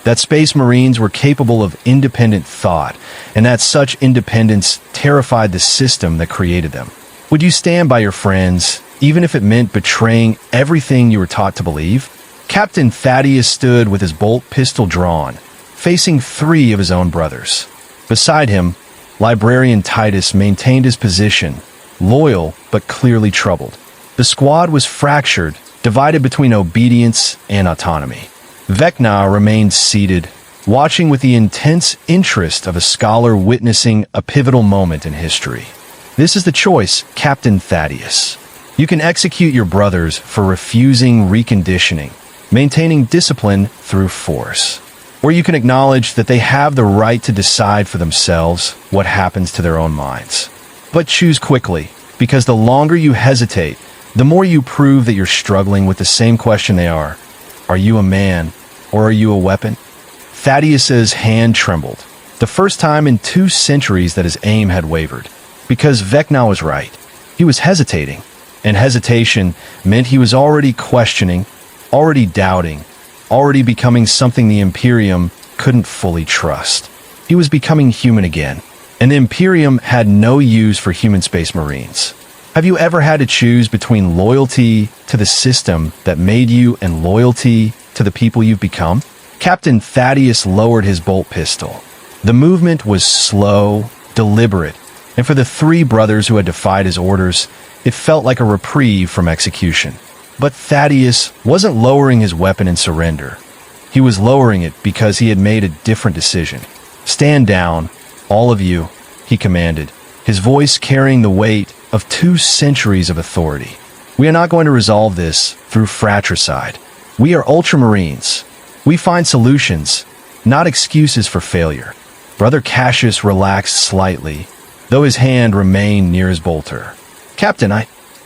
that Space Marines were capable of independent thought, and that such independence terrified the system that created them. Would you stand by your friends, even if it meant betraying everything you were taught to believe? Captain Thaddeus stood with his bolt pistol drawn, facing 3 of his own brothers. Beside him, Librarian Titus maintained his position, loyal but clearly troubled. The squad was fractured, divided between obedience and autonomy. Vecna remained seated, watching with the intense interest of a scholar witnessing a pivotal moment in history. "This is the choice, Captain Thaddeus. You can execute your brothers for refusing reconditioning, maintaining discipline through force. Or you can acknowledge that they have the right to decide for themselves what happens to their own minds. But choose quickly, because the longer you hesitate, the more you prove that you're struggling with the same question they are. Are you a man, or are you a weapon?" Thaddeus's hand trembled, the first time in 2 centuries that his aim had wavered. Because Vecna was right. He was hesitating. and hesitation meant he was already questioning, already doubting, already becoming something the Imperium couldn't fully trust. He was becoming human again, and the Imperium had no use for human space marines. Have you ever had to choose between loyalty to the system that made you and loyalty to the people you've become? Captain Thaddeus lowered his bolt pistol. The movement was slow, deliberate, and for the three brothers who had defied his orders, it felt like a reprieve from execution. But Thaddeus wasn't lowering his weapon in surrender. He was lowering it because he had made a different decision. "Stand down, all of you," he commanded, his voice carrying the weight of 2 centuries of authority. "We are not going to resolve this through fratricide. We are ultramarines. We find solutions, not excuses for failure." Brother Cassius relaxed slightly, though his hand remained near his bolter. "Captain,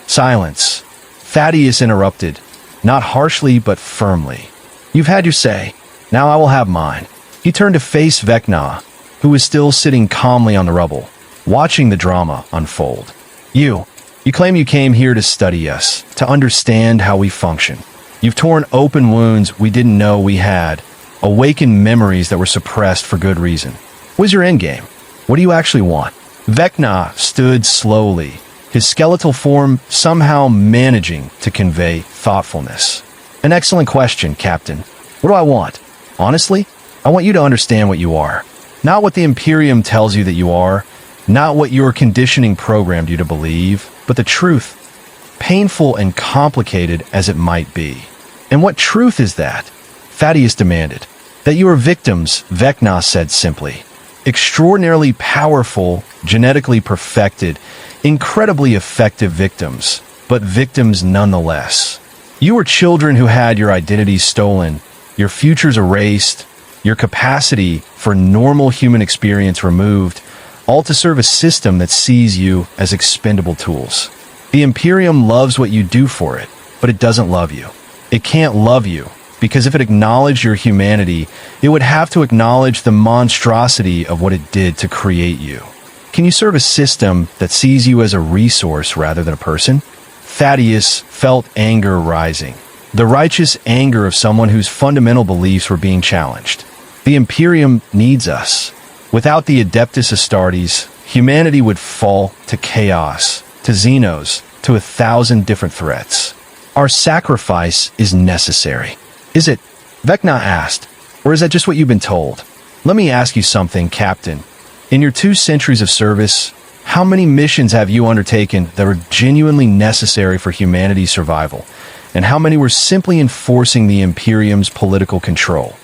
Silence. Thaddeus interrupted, not harshly but firmly. "You've had your say. Now I will have mine." He turned to face Vecna, who was still sitting calmly on the rubble, watching the drama unfold. You claim you came here to study us, to understand how we function. You've torn open wounds we didn't know we had, awakened memories that were suppressed for good reason. What's your endgame? What do you actually want?" Vecna stood slowly, his skeletal form somehow managing to convey thoughtfulness. "An excellent question, Captain. What do I want? Honestly, I want you to understand what you are. Not what the Imperium tells you that you are, not what your conditioning programmed you to believe, but the truth, painful and complicated as it might be." "And what truth is that?" Thaddeus demanded. "That you are victims," Vecna said simply. "Extraordinarily powerful, genetically perfected, incredibly effective victims, but victims nonetheless. You were children who had your identities stolen, your futures erased, your capacity for normal human experience removed, all to serve a system that sees you as expendable tools. The Imperium loves what you do for it, but it doesn't love you. It can't love you, because if it acknowledged your humanity, it would have to acknowledge the monstrosity of what it did to create you. Can you serve a system that sees you as a resource rather than a person?" Thaddeus felt anger rising, the righteous anger of someone whose fundamental beliefs were being challenged. "The Imperium needs us. Without the Adeptus Astartes, humanity would fall to chaos, to Xenos, to 1,000 different threats. Our sacrifice is necessary." "Is it?" Vecna asked. "Or is that just what you've been told? Let me ask you something, Captain. In your 2 centuries of service, how many missions have you undertaken that were genuinely necessary for humanity's survival, and how many were simply enforcing the Imperium's political control?"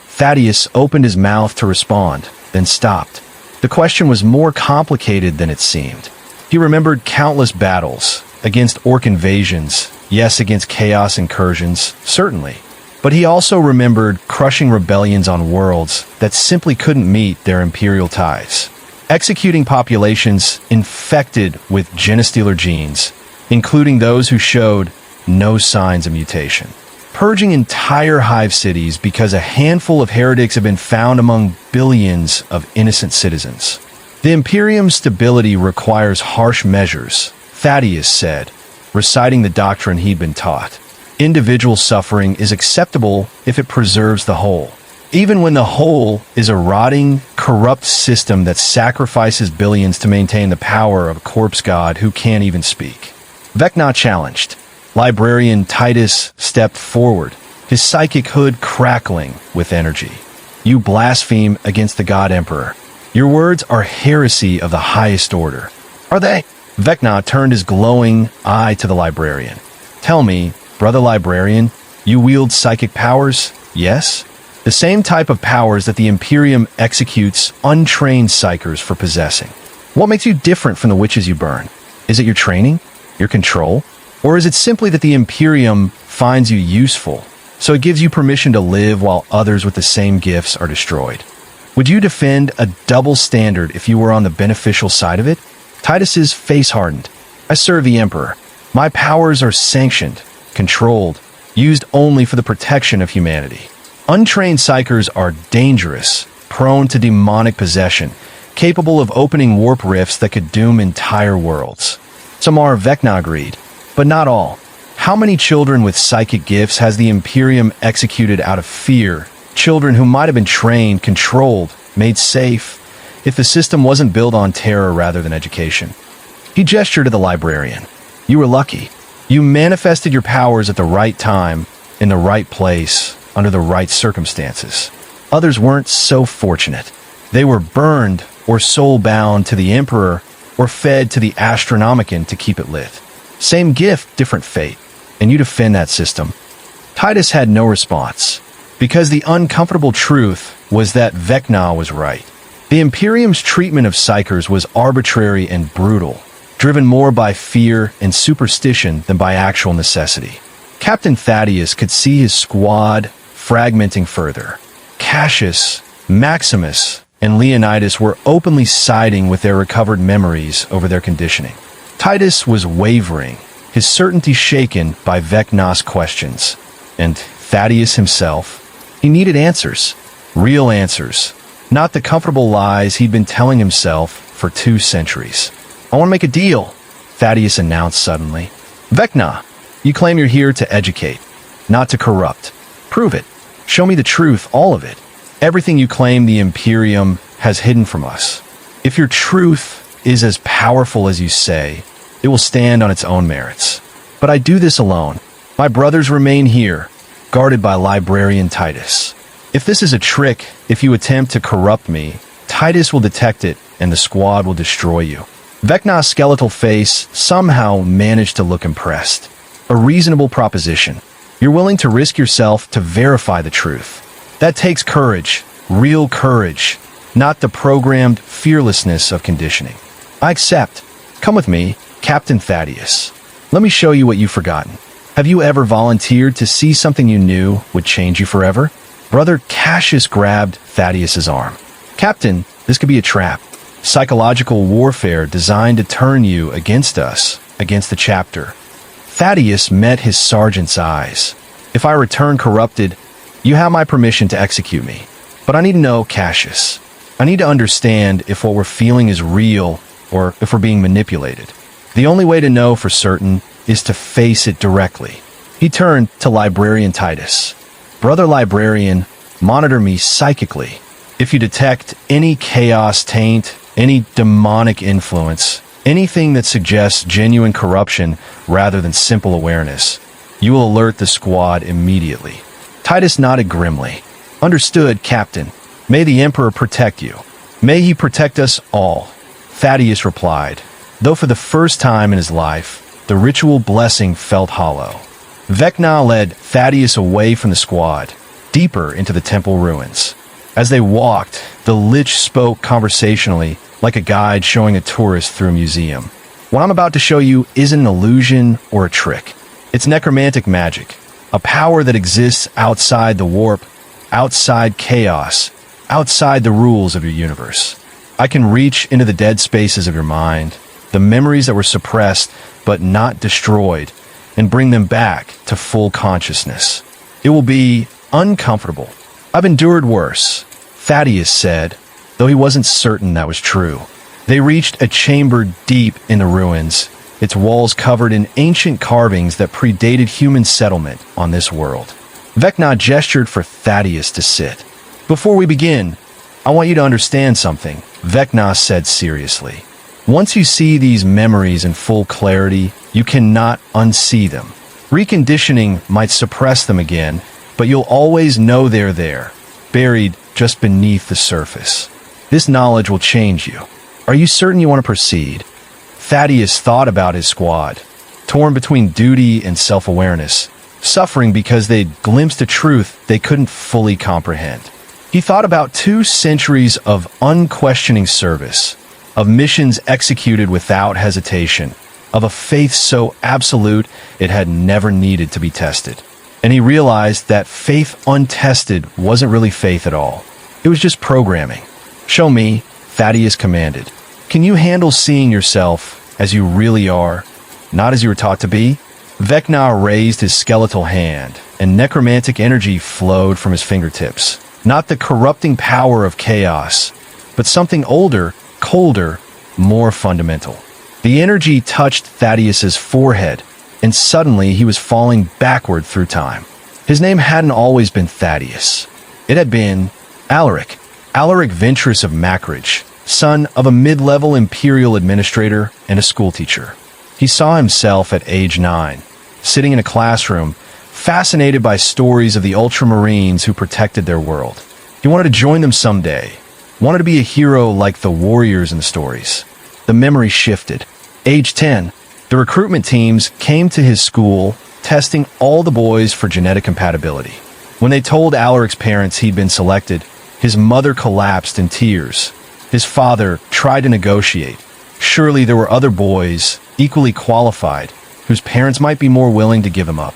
Thaddeus opened his mouth to respond, then stopped. The question was more complicated than it seemed. He remembered countless battles, against orc invasions, yes, against chaos incursions, certainly. But he also remembered crushing rebellions on worlds that simply couldn't meet their imperial ties, executing populations infected with genostealer genes, including those who showed no signs of mutation, purging entire hive cities because a handful of heretics have been found among billions of innocent citizens. "The Imperium's stability requires harsh measures," Thaddeus said, reciting the doctrine he'd been taught. "Individual suffering is acceptable if it preserves the whole, even when the whole is a rotting, corrupt system that sacrifices billions to maintain the power of a corpse god who can't even speak." Vecna challenged. Librarian Titus stepped forward, his psychic hood crackling with energy. "You blaspheme against the God Emperor. Your words are heresy of the highest order." "Are they?" Vecna turned his glowing eye to the librarian. "Tell me, Brother Librarian, you wield psychic powers, yes? The same type of powers that the Imperium executes untrained psychers for possessing. What makes you different from the witches you burn? Is it your training? Your control? Or is it simply that the Imperium finds you useful, so it gives you permission to live while others with the same gifts are destroyed? Would you defend a double standard if you were on the beneficial side of it?" Titus's face hardened. "I serve the Emperor. My powers are sanctioned, controlled, used only for the protection of humanity. Untrained psychers are dangerous, prone to demonic possession, capable of opening warp rifts that could doom entire worlds." Samar Vecna agreed. But not all. How many children with psychic gifts has the Imperium executed out of fear? Children who might have been trained, controlled, made safe, if the system wasn't built on terror rather than education. He gestured to the librarian. You were lucky. You manifested your powers at the right time, in the right place, under the right circumstances. Others weren't so fortunate. They were burned or soul-bound to the Emperor or fed to the Astronomican to keep it lit. Same gift, different fate. And you defend that system. Titus had no response, because the uncomfortable truth was that Vecna was right. The Imperium's treatment of psychers was arbitrary and brutal, driven more by fear and superstition than by actual necessity. Captain Thaddeus could see his squad fragmenting further. Cassius, Maximus, and Leonidas were openly siding with their recovered memories over their conditioning. Titus was wavering, his certainty shaken by Vecna's questions. And Thaddeus himself, he needed answers. Real answers. Not the comfortable lies he'd been telling himself for 2 centuries. I want to make a deal, Thaddeus announced suddenly. Vecna, you claim you're here to educate, not to corrupt. Prove it. Show me the truth, all of it. Everything you claim the Imperium has hidden from us. If your truth is as powerful as you say, it will stand on its own merits. But I do this alone. My brothers remain here, guarded by Librarian Titus. If this is a trick, if you attempt to corrupt me, Titus will detect it and the squad will destroy you. Vecna's skeletal face somehow managed to look impressed. A reasonable proposition. You're willing to risk yourself to verify the truth. That takes courage, real courage, not the programmed fearlessness of conditioning. I accept. Come with me, Captain Thaddeus. Let me show you what you've forgotten. Have you ever volunteered to see something you knew would change you forever? Brother Cassius grabbed Thaddeus's arm. Captain, this could be a trap. Psychological warfare designed to turn you against us, against the chapter. Thaddeus met his sergeant's eyes. If I return corrupted, you have my permission to execute me. But I need to know, Cassius. I need to understand if what we're feeling is real or if we're being manipulated. The only way to know for certain is to face it directly. He turned to Librarian Titus. Brother Librarian, monitor me psychically. If you detect any chaos taint, any demonic influence, anything that suggests genuine corruption rather than simple awareness, you will alert the squad immediately. Titus nodded grimly. Understood, Captain. May the Emperor protect you. May he protect us all. Thaddeus replied, though for the first time in his life, the ritual blessing felt hollow. Vecna led Thaddeus away from the squad, deeper into the temple ruins. As they walked, the Lich spoke conversationally, like a guide showing a tourist through a museum. What I'm about to show you isn't an illusion or a trick. It's necromantic magic, a power that exists outside the warp, outside chaos, outside the rules of your universe. I can reach into the dead spaces of your mind, the memories that were suppressed but not destroyed, and bring them back to full consciousness. It will be uncomfortable. I've endured worse, Thaddeus said, though he wasn't certain that was true. They reached a chamber deep in the ruins, its walls covered in ancient carvings that predated human settlement on this world. Vecna gestured for Thaddeus to sit. Before we begin, I want you to understand something, Vecna said seriously. Once you see these memories in full clarity, you cannot unsee them. Reconditioning might suppress them again, but you'll always know they're there, buried just beneath the surface. This knowledge will change you. Are you certain you want to proceed? Thaddeus thought about his squad, torn between duty and self-awareness, suffering because they'd glimpsed a truth they couldn't fully comprehend. He thought about 2 centuries of unquestioning service, of missions executed without hesitation, of a faith so absolute it had never needed to be tested. And he realized that faith untested wasn't really faith at all. It was just programming. Show me, Thaddeus commanded. Can you handle seeing yourself as you really are, not as you were taught to be? Vecna raised his skeletal hand, and necromantic energy flowed from his fingertips. Not the corrupting power of chaos, but something older, colder, more fundamental. The energy touched Thaddeus's forehead, and suddenly he was falling backward through time. His name hadn't always been Thaddeus. It had been Alaric. Alaric Ventress of Mackridge, son of a mid-level Imperial administrator and a schoolteacher. He saw himself at age 9, sitting in a classroom, fascinated by stories of the Ultramarines who protected their world. He wanted to join them someday, wanted to be a hero like the warriors in the stories. The memory shifted. Age 10, the recruitment teams came to his school, testing all the boys for genetic compatibility. When they told Alaric's parents he'd been selected, his mother collapsed in tears. His father tried to negotiate. Surely there were other boys, equally qualified, whose parents might be more willing to give him up.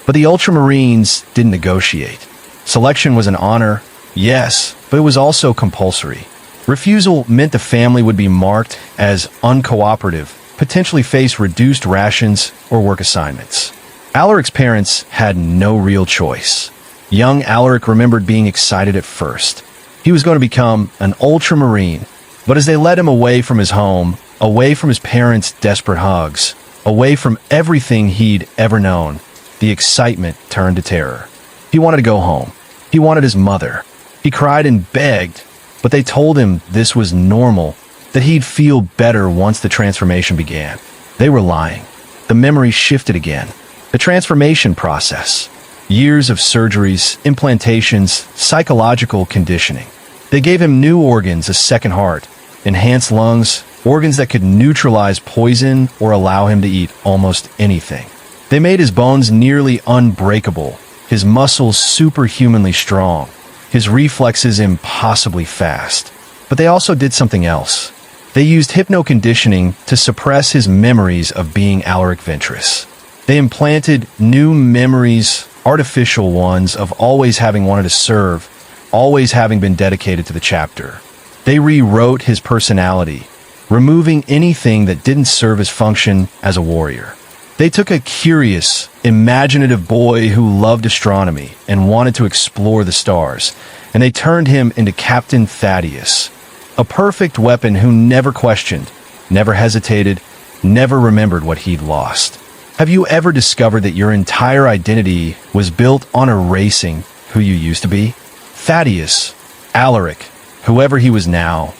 But the Ultramarines didn't negotiate. Selection was an honor, yes, but it was also compulsory. Refusal meant the family would be marked as uncooperative, potentially face reduced rations or work assignments. Alaric's parents had no real choice. Young Alaric remembered being excited at first. He was going to become an Ultramarine, but as they led him away from his home, away from his parents' desperate hugs, away from everything he'd ever known, the excitement turned to terror. He wanted to go home. He wanted his mother. He cried and begged, but they told him this was normal, that he'd feel better once the transformation began. They were lying. The memory shifted again. The transformation process. Years of surgeries, implantations, psychological conditioning. They gave him new organs, a second heart, enhanced lungs, organs that could neutralize poison or allow him to eat almost anything. They made his bones nearly unbreakable, his muscles superhumanly strong, his reflexes impossibly fast. But they also did something else. They used hypnoconditioning to suppress his memories of being Alaric Ventress. They implanted new memories, artificial ones, of always having wanted to serve, always having been dedicated to the chapter. They rewrote his personality, removing anything that didn't serve his function as a warrior. They took a curious, imaginative boy who loved astronomy and wanted to explore the stars, and they turned him into Captain Thaddeus, a perfect weapon who never questioned, never hesitated, never remembered what he'd lost. Have you ever discovered that your entire identity was built on erasing who you used to be? Thaddeus, Alaric, whoever he was now,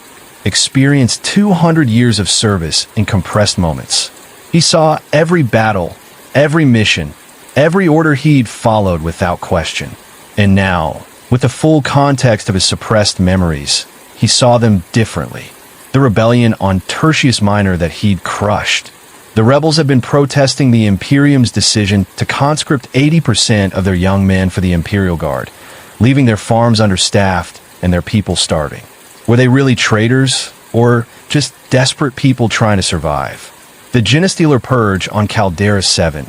experienced 200 years of service in compressed moments. He saw every battle, every mission, every order he'd followed without question. And now, with the full context of his suppressed memories, he saw them differently. The rebellion on Tertius Minor that he'd crushed. The rebels had been protesting the Imperium's decision to conscript 80% of their young men for the Imperial Guard, leaving their farms understaffed and their people starving. Were they really traitors, or just desperate people trying to survive? The Genestealer Purge on Caldera 7.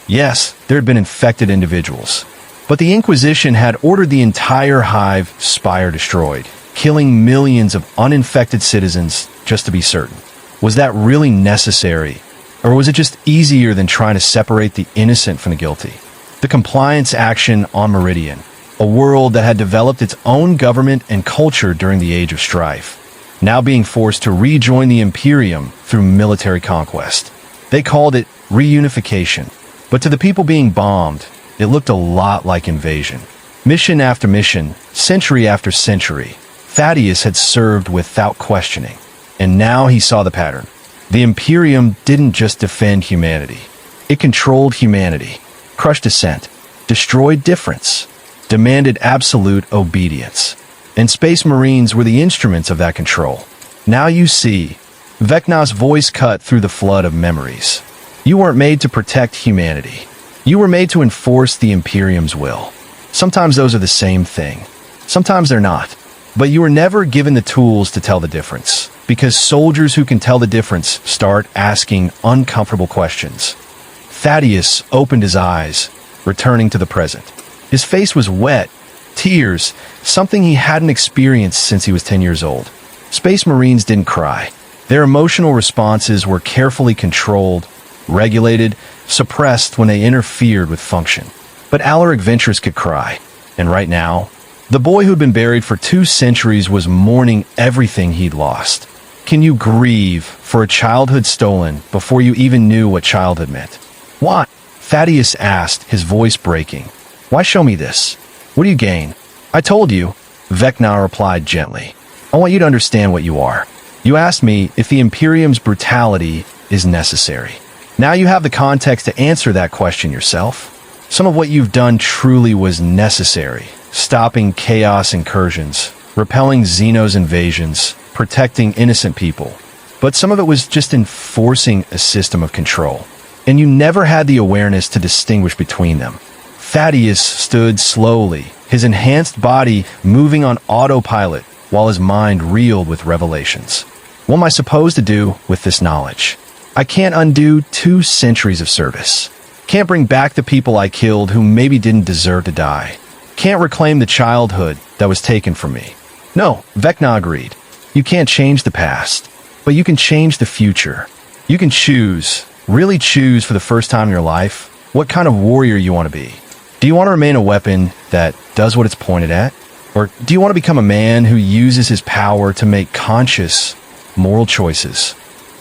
Yes, there had been infected individuals, but the Inquisition had ordered the entire hive spire destroyed, killing millions of uninfected citizens just to be certain. Was that really necessary, or was it just easier than trying to separate the innocent from the guilty? The compliance action on Meridian, a world that had developed its own government and culture during the Age of Strife, now being forced to rejoin the Imperium through military conquest. They called it reunification, but to the people being bombed, it looked a lot like invasion. Mission after mission, century after century, Thaddeus had served without questioning, and now he saw the pattern. The Imperium didn't just defend humanity. It controlled humanity, crushed dissent, destroyed difference, demanded absolute obedience. And Space Marines were the instruments of that control. Now you see, Vecna's voice cut through the flood of memories. You weren't made to protect humanity. You were made to enforce the Imperium's will. Sometimes those are the same thing. Sometimes they're not. But you were never given the tools to tell the difference, because soldiers who can tell the difference start asking uncomfortable questions. Thaddeus opened his eyes, returning to the present. His face was wet. Tears, something he hadn't experienced since he was 10 years old. Space Marines didn't cry. Their emotional responses were carefully controlled, regulated, suppressed when they interfered with function. But Alaric Ventress could cry. And right now, the boy who'd been buried for 2 centuries was mourning everything he'd lost. Can you grieve for a childhood stolen before you even knew what childhood meant? Why? Thaddeus asked, his voice breaking. Why show me this? What do you gain? I told you, Vecna replied gently. I want you to understand what you are. You asked me if the Imperium's brutality is necessary. Now you have the context to answer that question yourself. Some of what you've done truly was necessary. Stopping chaos incursions, repelling Xeno's invasions, protecting innocent people. But some of it was just enforcing a system of control. And you never had the awareness to distinguish between them. Thaddeus stood slowly, his enhanced body moving on autopilot while his mind reeled with revelations. What am I supposed to do with this knowledge? I can't undo 2 centuries of service. Can't bring back the people I killed who maybe didn't deserve to die. Can't reclaim the childhood that was taken from me. No, Vecna agreed. You can't change the past, but you can change the future. You can choose, really choose for the first time in your life, what kind of warrior you want to be. Do you want to remain a weapon that does what it's pointed at? Or do you want to become a man who uses his power to make conscious, moral choices?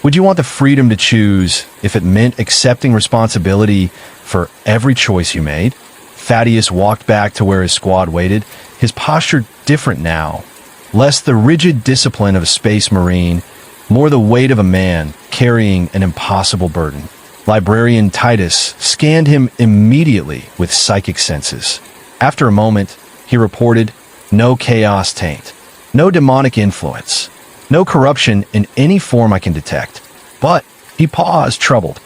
Would you want the freedom to choose if it meant accepting responsibility for every choice you made? Thaddeus walked back to where his squad waited, his posture different now. Less the rigid discipline of a space marine, more the weight of a man carrying an impossible burden. Librarian Titus scanned him immediately with psychic senses. After a moment, he reported, no chaos taint, no demonic influence, no corruption in any form I can detect. But he paused, troubled.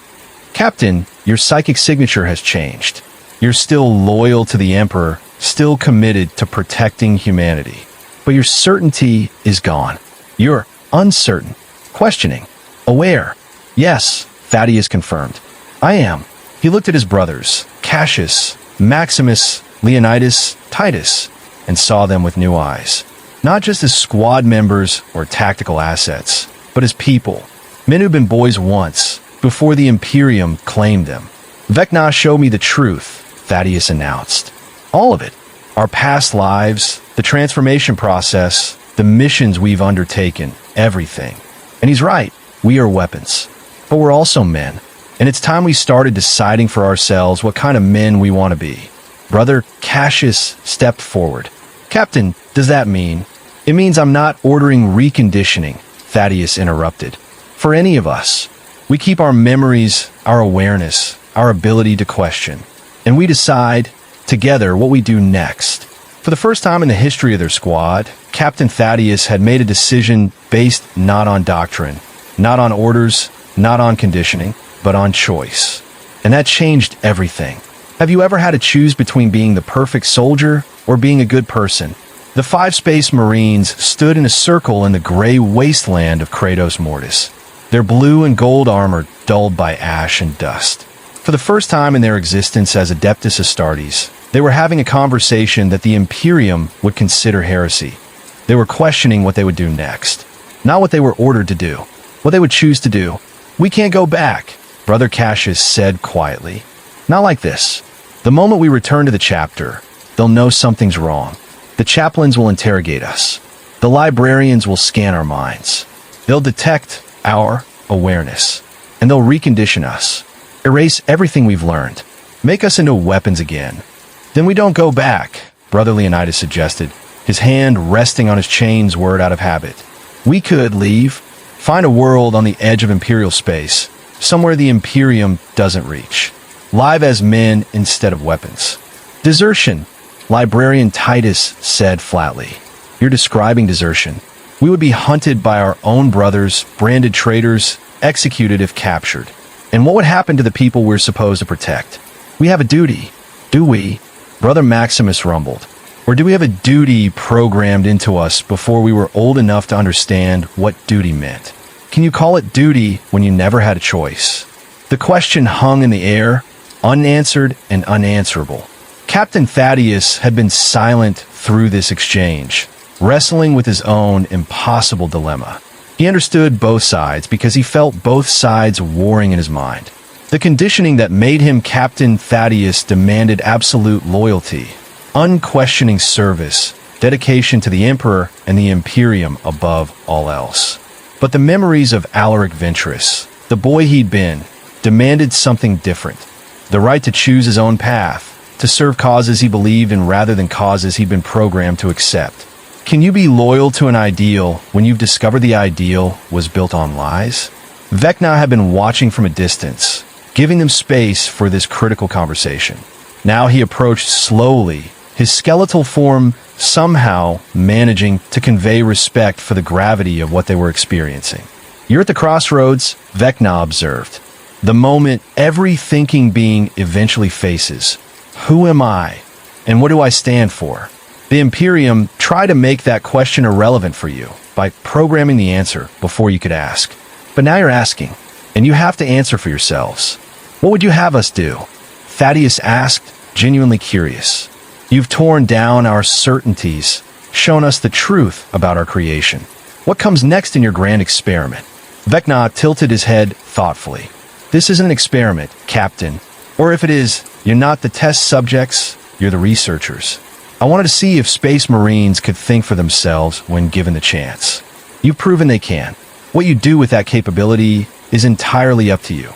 Captain, your psychic signature has changed. You're still loyal to the Emperor, still committed to protecting humanity. But your certainty is gone. You're uncertain, questioning, aware. Yes, Thaddeus confirmed. I am. He looked at his brothers, Cassius, Maximus, Leonidas, Titus, and saw them with new eyes. Not just as squad members or tactical assets, but as people. Men who'd been boys once, before the Imperium claimed them. Vecna showed me the truth, Thaddeus announced. All of it. Our past lives, the transformation process, the missions we've undertaken, everything. And he's right. We are weapons. But we're also men. And it's time we started deciding for ourselves what kind of men we want to be. Brother Cassius stepped forward. Captain, does that mean? It means I'm not ordering reconditioning, Thaddeus interrupted. For any of us, we keep our memories, our awareness, our ability to question. And we decide, together, what we do next. For the first time in the history of their squad, Captain Thaddeus had made a decision based not on doctrine, not on orders, not on conditioning, but on choice. And that changed everything. Have you ever had to choose between being the perfect soldier or being a good person? The 5 Space Marines stood in a circle in the gray wasteland of Kratos Mortis, their blue and gold armor dulled by ash and dust. For the first time in their existence as Adeptus Astartes, they were having a conversation that the Imperium would consider heresy. They were questioning what they would do next. Not what they were ordered to do, what they would choose to do. We can't go back, Brother Cassius said quietly. Not like this. The moment we return to the chapter, they'll know something's wrong. The chaplains will interrogate us. The librarians will scan our minds. They'll detect our awareness. And they'll recondition us. Erase everything we've learned. Make us into weapons again. Then we don't go back, Brother Leonidas suggested, his hand resting on his chain's word out of habit. We could leave, find a world on the edge of Imperial space, somewhere the Imperium doesn't reach. Live as men instead of weapons. Desertion, Librarian Titus said flatly. You're describing desertion. We would be hunted by our own brothers, branded traitors, executed if captured. And what would happen to the people we're supposed to protect? We have a duty. Do we? Brother Maximus rumbled. Or do we have a duty programmed into us before we were old enough to understand what duty meant? Can you call it duty when you never had a choice? The question hung in the air, unanswered and unanswerable. Captain Thaddeus had been silent through this exchange, wrestling with his own impossible dilemma. He understood both sides because he felt both sides warring in his mind. The conditioning that made him Captain Thaddeus demanded absolute loyalty, unquestioning service, dedication to the Emperor and the Imperium above all else. But the memories of Alaric Ventress, the boy he'd been, demanded something different. the right to choose his own path, to serve causes he believed in rather than causes he'd been programmed to accept. Can you be loyal to an ideal when you've discovered the ideal was built on lies? Vecna had been watching from a distance, giving them space for this critical conversation. Now he approached slowly, his skeletal form somehow managing to convey respect for the gravity of what they were experiencing. "You're at the crossroads," Vecna observed. "The moment every thinking being eventually faces. Who am I? And what do I stand for?" The Imperium tried to make that question irrelevant for you by programming the answer before you could ask. But now you're asking, and you have to answer for yourselves. "What would you have us do?" Thaddeus asked, genuinely curious. "You've torn down our certainties, shown us the truth about our creation. What comes next in your grand experiment?" Vecna tilted his head thoughtfully. "This isn't an experiment, Captain. Or if it is, you're not the test subjects, you're the researchers. I wanted to see if Space Marines could think for themselves when given the chance. You've proven they can. What you do with that capability is entirely up to you."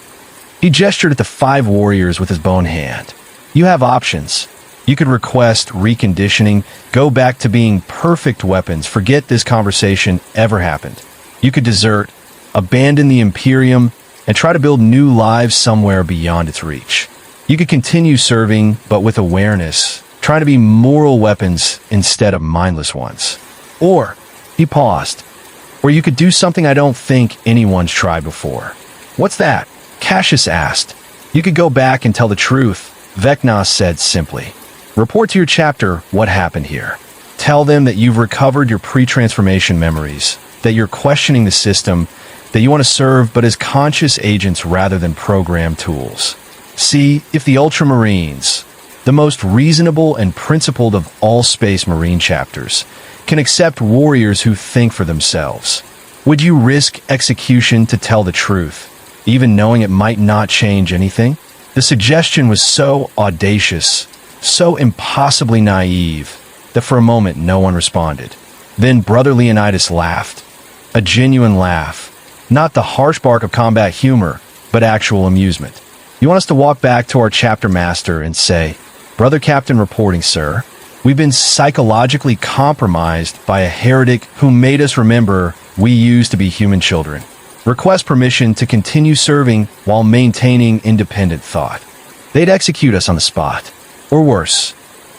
He gestured at the 5 warriors with his bone hand. "You have options. You could request reconditioning, go back to being perfect weapons, forget this conversation ever happened. You could desert, abandon the Imperium, and try to build new lives somewhere beyond its reach. You could continue serving, but with awareness, trying to be moral weapons instead of mindless ones. Or," he paused, "or you could do something I don't think anyone's tried before." "What's that?" Cassius asked. "You could go back and tell the truth," Vecna said simply. "Report to your chapter what happened here. Tell them that you've recovered your pre-transformation memories, that you're questioning the system, that you want to serve but as conscious agents rather than programmed tools. See if the Ultramarines, the most reasonable and principled of all Space Marine chapters, can accept warriors who think for themselves. Would you risk execution to tell the truth, even knowing it might not change anything?" The suggestion was so audacious, so impossibly naive, that for a moment no one responded. Then Brother Leonidas laughed. A genuine laugh. Not the harsh bark of combat humor, but actual amusement. "You want us to walk back to our chapter master and say, 'Brother Captain reporting, sir. We've been psychologically compromised by a heretic who made us remember we used to be human children. Request permission to continue serving while maintaining independent thought.' They'd execute us on the spot. Or worse,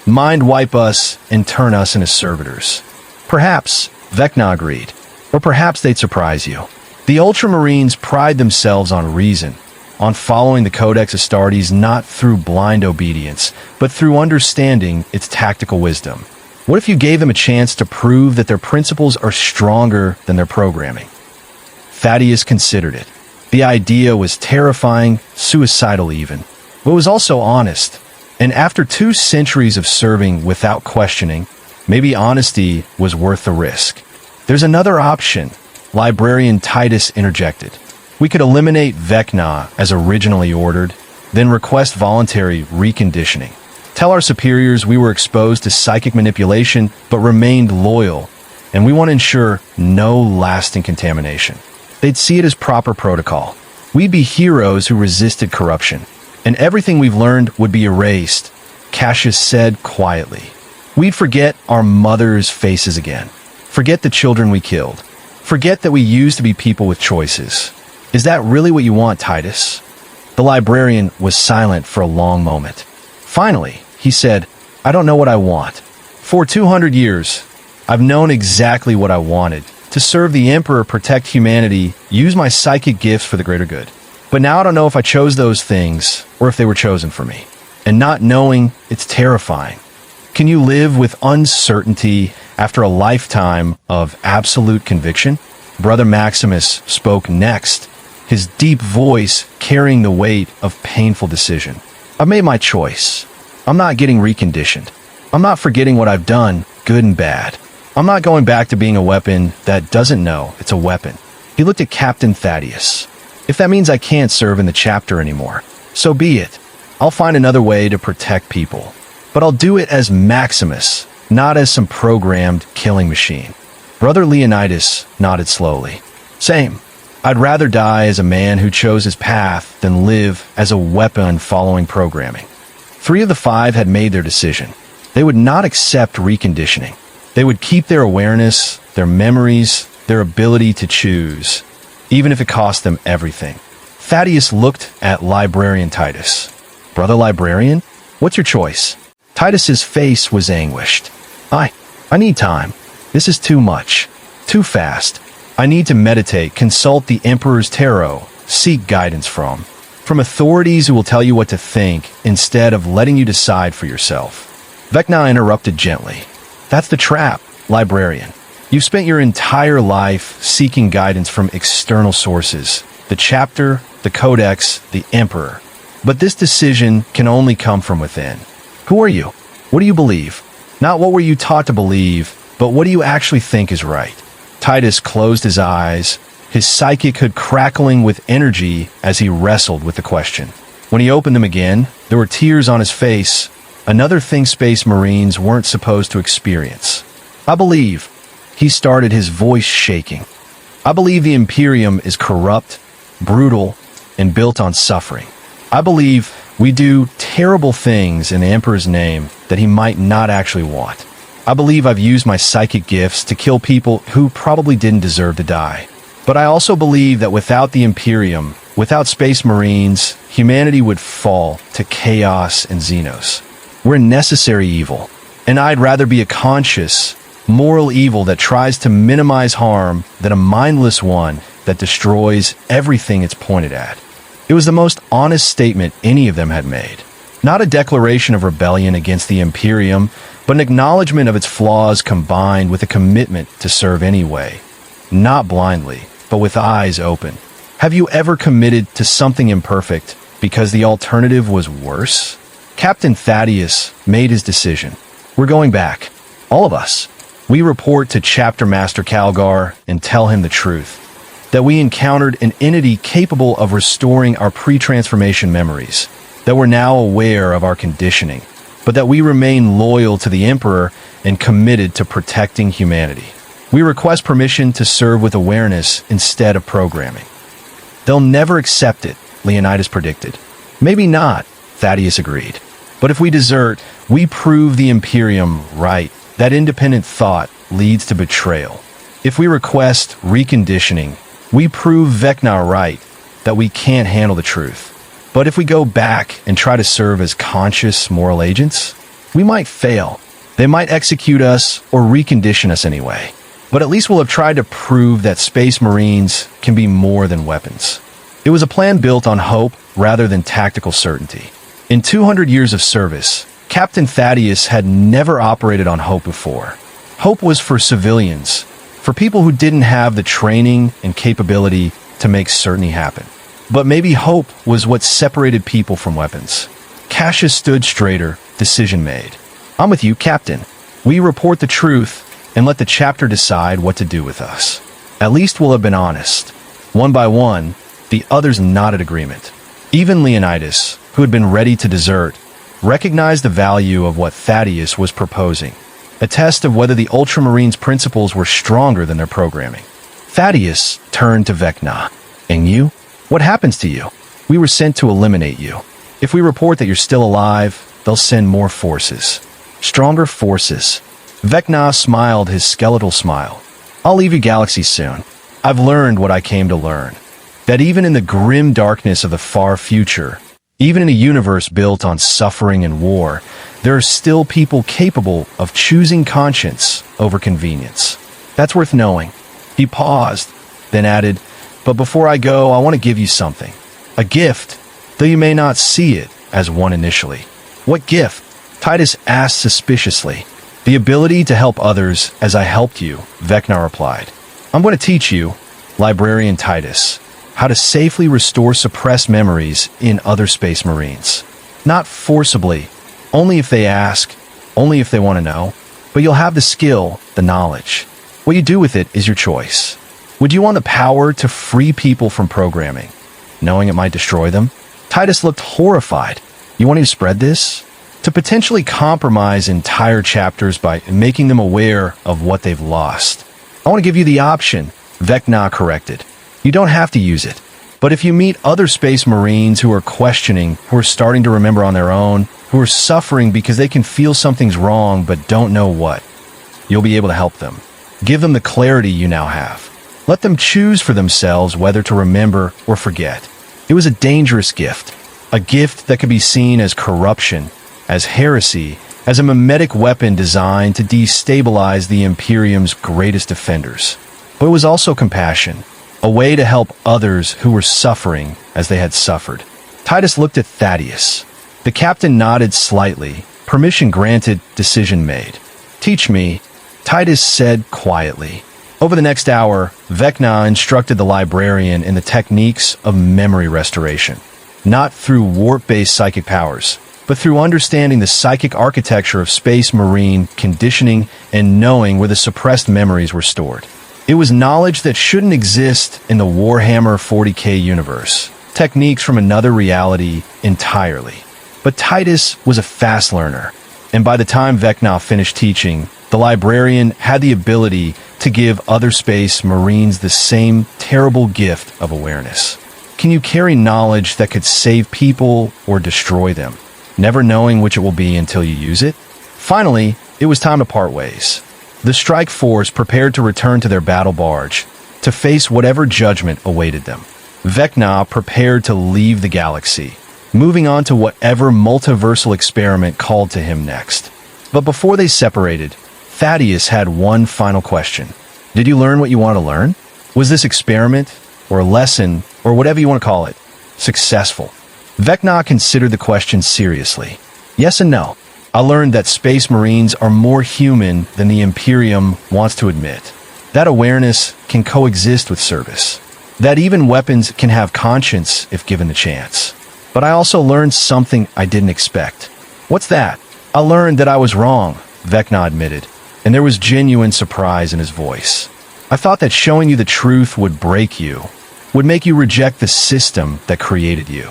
mind wipe us and turn us into servitors." "Perhaps," Vecna agreed. "Or perhaps they'd surprise you. The Ultramarines pride themselves on reason, on following the Codex Astartes not through blind obedience, but through understanding its tactical wisdom. What if you gave them a chance to prove that their principles are stronger than their programming?" Thaddeus considered it. The idea was terrifying, suicidal even. But it was also honest. And after 2 centuries of serving without questioning, maybe honesty was worth the risk. "There's another option," Librarian Titus interjected. "We could eliminate Vecna as originally ordered, then request voluntary reconditioning. Tell our superiors we were exposed to psychic manipulation but remained loyal, and we want to ensure no lasting contamination. They'd see it as proper protocol. We'd be heroes who resisted corruption, and everything we've learned would be erased," Cassius said quietly. "We'd forget our mothers' faces again. Forget the children we killed. Forget that we used to be people with choices. Is that really what you want, Titus?" The librarian was silent for a long moment. Finally, he said, "I don't know what I want. For 200 years, I've known exactly what I wanted. To serve the Emperor, protect humanity, use my psychic gifts for the greater good. But now I don't know if I chose those things, or if they were chosen for me. And not knowing, it's terrifying. Can you live with uncertainty after a lifetime of absolute conviction?" Brother Maximus spoke next, his deep voice carrying the weight of painful decision. "I've made my choice. I'm not getting reconditioned. I'm not forgetting what I've done, good and bad. I'm not going back to being a weapon that doesn't know it's a weapon." He looked at Captain Thaddeus. "If that means I can't serve in the chapter anymore, so be it. I'll find another way to protect people. But I'll do it as Maximus, not as some programmed killing machine." Brother Leonidas nodded slowly. "Same. I'd rather die as a man who chose his path than live as a weapon following programming. 3 of the 5 had made their decision. They would not accept reconditioning. They would keep their awareness, their memories, their ability to choose, even if it cost them everything. Thaddeus looked at Librarian Titus. Brother Librarian, what's your choice? Titus's face was anguished. I need time. This is too much. Too fast. I need to meditate, consult the Emperor's Tarot, seek guidance from authorities who will tell you what to think instead of letting you decide for yourself. Vecna interrupted gently. That's the trap, Librarian. You've spent your entire life seeking guidance from external sources, the chapter, the codex, the Emperor. But this decision can only come from within. Who are you? What do you believe? Not what were you taught to believe, but what do you actually think is right? Titus closed his eyes, his psychic hood crackling with energy as he wrestled with the question. When he opened them again, there were tears on his face, another thing Space Marines weren't supposed to experience. I believe. He started, his voice shaking. I believe the Imperium is corrupt, brutal, and built on suffering. I believe we do terrible things in the Emperor's name that he might not actually want. I believe I've used my psychic gifts to kill people who probably didn't deserve to die. But I also believe that without the Imperium, without Space Marines, humanity would fall to chaos and Xenos. We're a necessary evil, and I'd rather be a conscious, moral evil that tries to minimize harm than a mindless one that destroys everything it's pointed at. It was the most honest statement any of them had made. Not a declaration of rebellion against the Imperium, but an acknowledgement of its flaws combined with a commitment to serve anyway. Not blindly, but with eyes open. Have you ever committed to something imperfect because the alternative was worse? Captain Thaddeus made his decision. We're going back. All of us. We report to Chapter Master Calgar and tell him the truth. That we encountered an entity capable of restoring our pre-transformation memories. That we're now aware of our conditioning. But that we remain loyal to the Emperor and committed to protecting humanity. We request permission to serve with awareness instead of programming. They'll never accept it, Leonidas predicted. Maybe not, Thaddeus agreed. But if we desert, we prove the Imperium right. That independent thought leads to betrayal. If we request reconditioning, we prove Vecna right, that we can't handle the truth. But if we go back and try to serve as conscious moral agents, we might fail. They might execute us or recondition us anyway. But at least we'll have tried to prove that Space Marines can be more than weapons. It was a plan built on hope rather than tactical certainty. In 200 years of service, Captain Thaddeus had never operated on hope before. Hope was for civilians, for people who didn't have the training and capability to make certainty happen. But maybe hope was what separated people from weapons. Cassius stood straighter, decision made. I'm with you, Captain. We report the truth and let the chapter decide what to do with us. At least we'll have been honest. One by one, the others nodded agreement. Even Leonidas, who had been ready to desert, recognized the value of what Thaddeus was proposing, a test of whether the Ultramarines' principles were stronger than their programming. Thaddeus turned to Vecna. And you? What happens to you? We were sent to eliminate you. If we report that you're still alive, they'll send more forces. Stronger forces. Vecna smiled his skeletal smile. I'll leave your galaxy soon. I've learned what I came to learn. That even in the grim darkness of the far future, even in a universe built on suffering and war, there are still people capable of choosing conscience over convenience. That's worth knowing. He paused, then added, but before I go, I want to give you something. A gift, though you may not see it as one initially. What gift? Titus asked suspiciously. The ability to help others as I helped you, Vecna replied. I'm going to teach you, Librarian Titus, how to safely restore suppressed memories in other Space Marines. Not forcibly, only if they ask, only if they want to know, but you'll have the skill, the knowledge. What you do with it is your choice. Would you want the power to free people from programming, knowing it might destroy them? Titus looked horrified. You want me to spread this? To potentially compromise entire chapters by making them aware of what they've lost. I want to give you the option, Vecna corrected. You don't have to use it. But if you meet other Space Marines who are questioning, who are starting to remember on their own, who are suffering because they can feel something's wrong but don't know what, you'll be able to help them. Give them the clarity you now have. Let them choose for themselves whether to remember or forget. It was a dangerous gift. A gift that could be seen as corruption, as heresy, as a mimetic weapon designed to destabilize the Imperium's greatest defenders. But it was also compassion, a way to help others who were suffering as they had suffered. Titus looked at Thaddeus. The captain nodded slightly. Permission granted, decision made. Teach me, Titus said quietly. Over the next hour, Vecna instructed the librarian in the techniques of memory restoration. Not through warp-based psychic powers, but through understanding the psychic architecture of Space Marine conditioning and knowing where the suppressed memories were stored. It was knowledge that shouldn't exist in the Warhammer 40k universe, techniques from another reality entirely. But Titus was a fast learner, and by the time Vecna finished teaching, the librarian had the ability to give other Space Marines the same terrible gift of awareness. Can you carry knowledge that could save people or destroy them, never knowing which it will be until you use it? Finally, it was time to part ways. The strike force prepared to return to their battle barge, to face whatever judgment awaited them. Vecna prepared to leave the galaxy, moving on to whatever multiversal experiment called to him next. But before they separated, Thaddeus had one final question. Did you learn what you want to learn? Was this experiment, or lesson, or whatever you want to call it, successful? Vecna considered the question seriously. Yes and no. I learned that Space Marines are more human than the Imperium wants to admit. That awareness can coexist with service. That even weapons can have conscience if given the chance. But I also learned something I didn't expect. What's that? I learned that I was wrong, Vecna admitted, and there was genuine surprise in his voice. I thought that showing you the truth would break you, would make you reject the system that created you.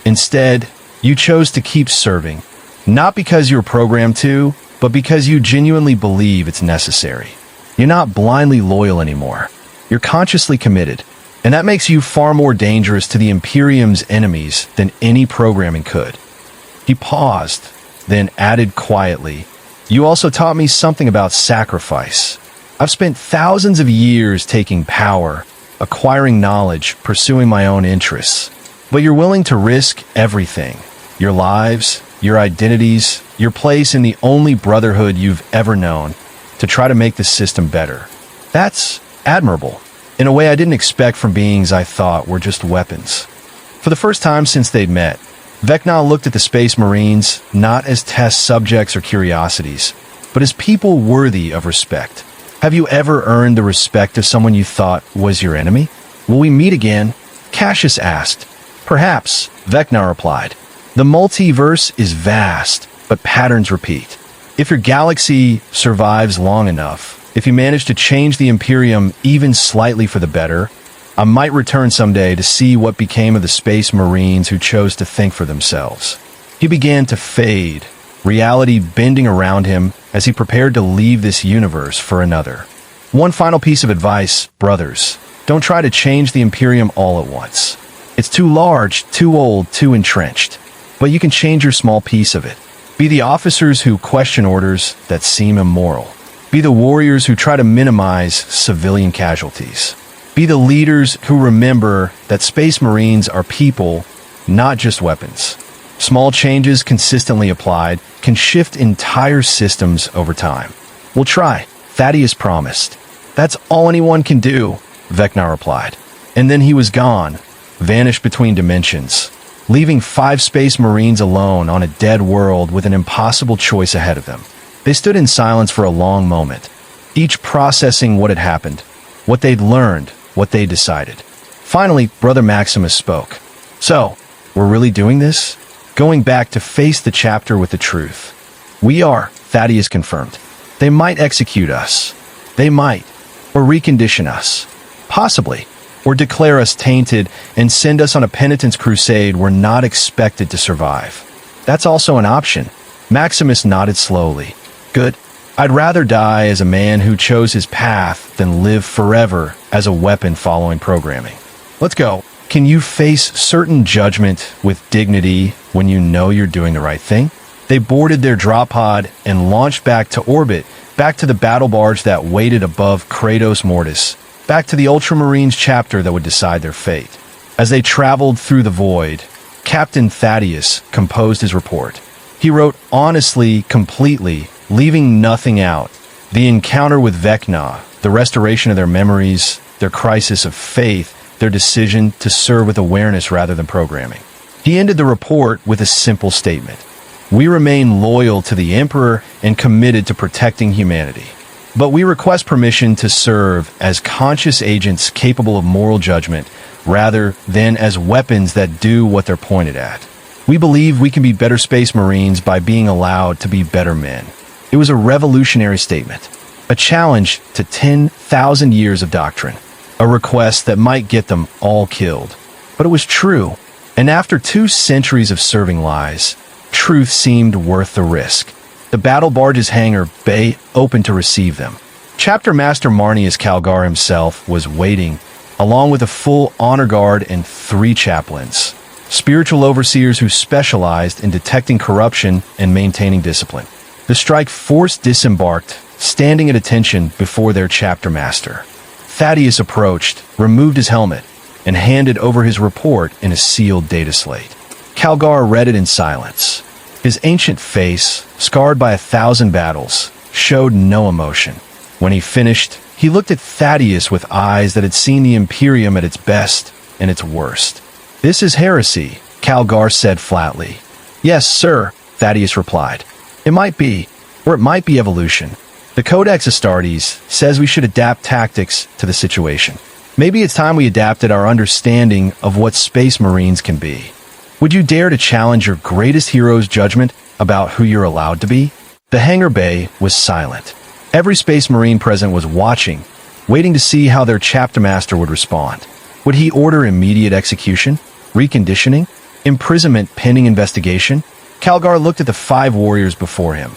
Instead, you chose to keep serving, not because you were programmed to, but because you genuinely believe it's necessary. You're not blindly loyal anymore. You're consciously committed, and that makes you far more dangerous to the Imperium's enemies than any programming could. He paused, then added quietly, "You also taught me something about sacrifice. I've spent thousands of years taking power, acquiring knowledge, pursuing my own interests. But you're willing to risk everything. Your lives, your identities, your place in the only brotherhood you've ever known, to try to make the system better. That's admirable, in a way I didn't expect from beings I thought were just weapons." For the first time since they'd met, Vecna looked at the Space Marines not as test subjects or curiosities, but as people worthy of respect. Have you ever earned the respect of someone you thought was your enemy? Will we meet again? Cassius asked. Perhaps, Vecna replied. The multiverse is vast, but patterns repeat. If your galaxy survives long enough, if you manage to change the Imperium even slightly for the better, I might return someday to see what became of the Space Marines who chose to think for themselves. He began to fade, reality bending around him as he prepared to leave this universe for another. One final piece of advice, brothers. Don't try to change the Imperium all at once. It's too large, too old, too entrenched. But you can change your small piece of it. Be the officers who question orders that seem immoral. Be the warriors who try to minimize civilian casualties. Be the leaders who remember that Space Marines are people, not just weapons. Small changes consistently applied can shift entire systems over time. We'll try, Thaddeus promised. That's all anyone can do, Vecna replied. And then he was gone, vanished between dimensions, leaving 5 Space Marines alone on a dead world with an impossible choice ahead of them. They stood in silence for a long moment, each processing what had happened, what they'd learned, what they decided. Finally, Brother Maximus spoke. So, we're really doing this? Going back to face the chapter with the truth. We are, Thaddeus confirmed. They might execute us. They might. Or recondition us. Possibly. Or declare us tainted and send us on a penitence crusade we're not expected to survive. That's also an option. Maximus nodded slowly. Good. I'd rather die as a man who chose his path than live forever as a weapon following programming. Let's go. Can you face certain judgment with dignity when you know you're doing the right thing? They boarded their drop pod and launched back to orbit, back to the battle barge that waited above Kratos Mortis, back to the Ultramarines chapter that would decide their fate. As they traveled through the void, Captain Thaddeus composed his report. He wrote honestly, completely, leaving nothing out. The encounter with Vecna, the restoration of their memories, their crisis of faith, their decision to serve with awareness rather than programming. He ended the report with a simple statement. We remain loyal to the Emperor and committed to protecting humanity. But we request permission to serve as conscious agents capable of moral judgment rather than as weapons that do what they're pointed at. We believe we can be better Space Marines by being allowed to be better men. It was a revolutionary statement, a challenge to 10,000 years of doctrine, a request that might get them all killed. But it was true, and after 2 centuries of serving lies, truth seemed worth the risk. The battle barge's hangar bay opened to receive them. Chapter Master Marnius Calgar himself was waiting, along with a full honor guard and 3 chaplains, spiritual overseers who specialized in detecting corruption and maintaining discipline. The strike force disembarked, standing at attention before their chapter master. Thaddeus approached, removed his helmet, and handed over his report in a sealed data slate. Calgar read it in silence. His ancient face, scarred by 1,000 battles, showed no emotion. When he finished, he looked at Thaddeus with eyes that had seen the Imperium at its best and its worst. This is heresy, Calgar said flatly. Yes, sir, Thaddeus replied. It might be, or it might be evolution. The Codex Astartes says we should adapt tactics to the situation. Maybe it's time we adapted our understanding of what Space Marines can be. Would you dare to challenge your greatest hero's judgment about who you're allowed to be? The hangar bay was silent. Every Space Marine present was watching, waiting to see how their chapter master would respond. Would he order immediate execution, reconditioning, imprisonment pending investigation? Calgar looked at the 5 warriors before him.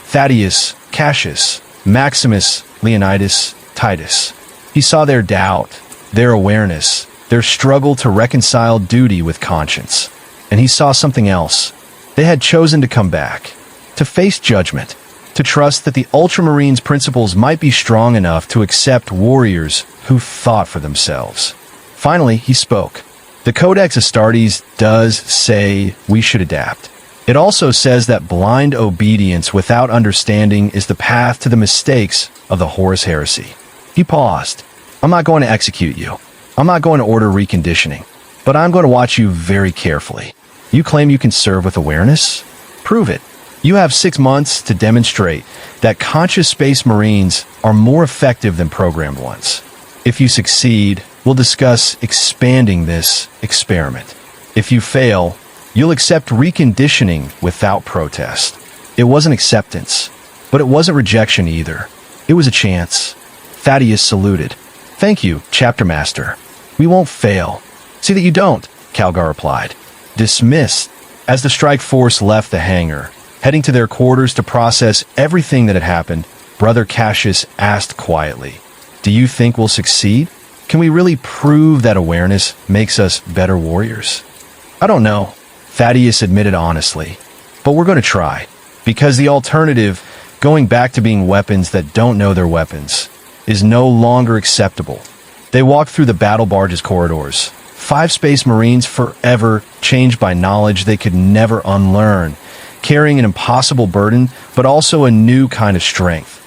Thaddeus, Cassius, Maximus, Leonidas, Titus. He saw their doubt, their awareness, their struggle to reconcile duty with conscience. And he saw something else. They had chosen to come back, to face judgment, to trust that the Ultramarines' principles might be strong enough to accept warriors who thought for themselves. Finally, he spoke. The Codex Astartes does say we should adapt. It also says that blind obedience without understanding is the path to the mistakes of the Horus Heresy. He paused. I'm not going to execute you. I'm not going to order reconditioning. But I'm going to watch you very carefully. You claim you can serve with awareness? Prove it. You have 6 months to demonstrate that conscious Space Marines are more effective than programmed ones. If you succeed, we'll discuss expanding this experiment. If you fail, you'll accept reconditioning without protest. It wasn't acceptance, but it wasn't rejection either. It was a chance. Thaddeus saluted. Thank you, Chapter Master. We won't fail. See that you don't, Calgar replied. Dismissed. As the strike force left the hangar, heading to their quarters to process everything that had happened, Brother Cassius asked quietly, Do you think we'll succeed? Can we really prove that awareness makes us better warriors? I don't know, Thaddeus admitted honestly, but we're going to try. Because the alternative, going back to being weapons that don't know they're weapons, is no longer acceptable. They walked through the battle barge's corridors. 5 Space Marines forever changed by knowledge they could never unlearn, carrying an impossible burden, but also a new kind of strength.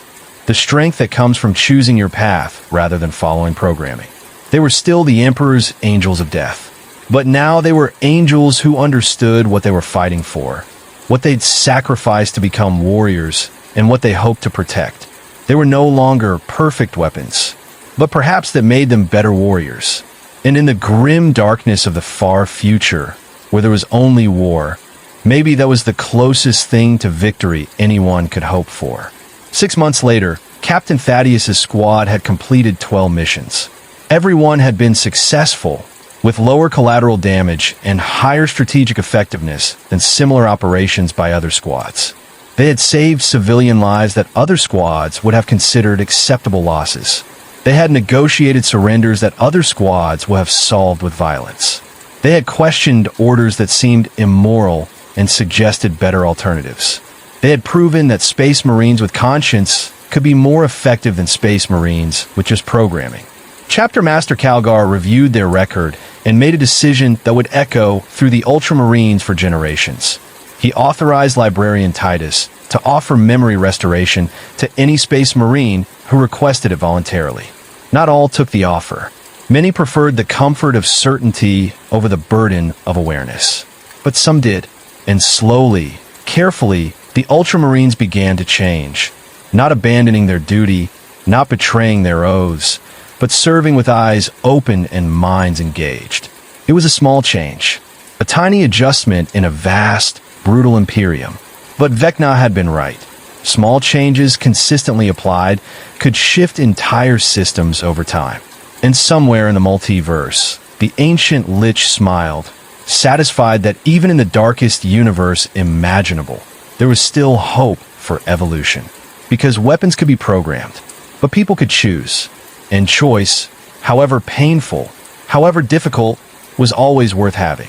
The strength that comes from choosing your path rather than following programming. They were still the Emperor's angels of death, but now they were angels who understood what they were fighting for, what they'd sacrificed to become warriors, and what they hoped to protect. They were no longer perfect weapons, but perhaps that made them better warriors. And in the grim darkness of the far future, where there was only war, maybe that was the closest thing to victory anyone could hope for. 6 months later, Captain Thaddeus' squad had completed 12 missions. Everyone had been successful, with lower collateral damage and higher strategic effectiveness than similar operations by other squads. They had saved civilian lives that other squads would have considered acceptable losses. They had negotiated surrenders that other squads will have solved with violence. They had questioned orders that seemed immoral and suggested better alternatives. They had proven that Space Marines with conscience could be more effective than Space Marines with just programming. Chapter Master Calgar reviewed their record and made a decision that would echo through the Ultramarines for generations. He authorized Librarian Titus to offer memory restoration to any Space Marine who requested it voluntarily. Not all took the offer. Many preferred the comfort of certainty over the burden of awareness. But some did, and slowly, carefully, the Ultramarines began to change, not abandoning their duty, not betraying their oaths, but serving with eyes open and minds engaged. It was a small change, a tiny adjustment in a vast, brutal Imperium. But Vecna had been right. Small changes consistently applied could shift entire systems over time. And somewhere in the multiverse, the ancient Lich smiled, satisfied that even in the darkest universe imaginable, there was still hope for evolution. Because weapons could be programmed, but people could choose. And choice, however painful, however difficult, was always worth having.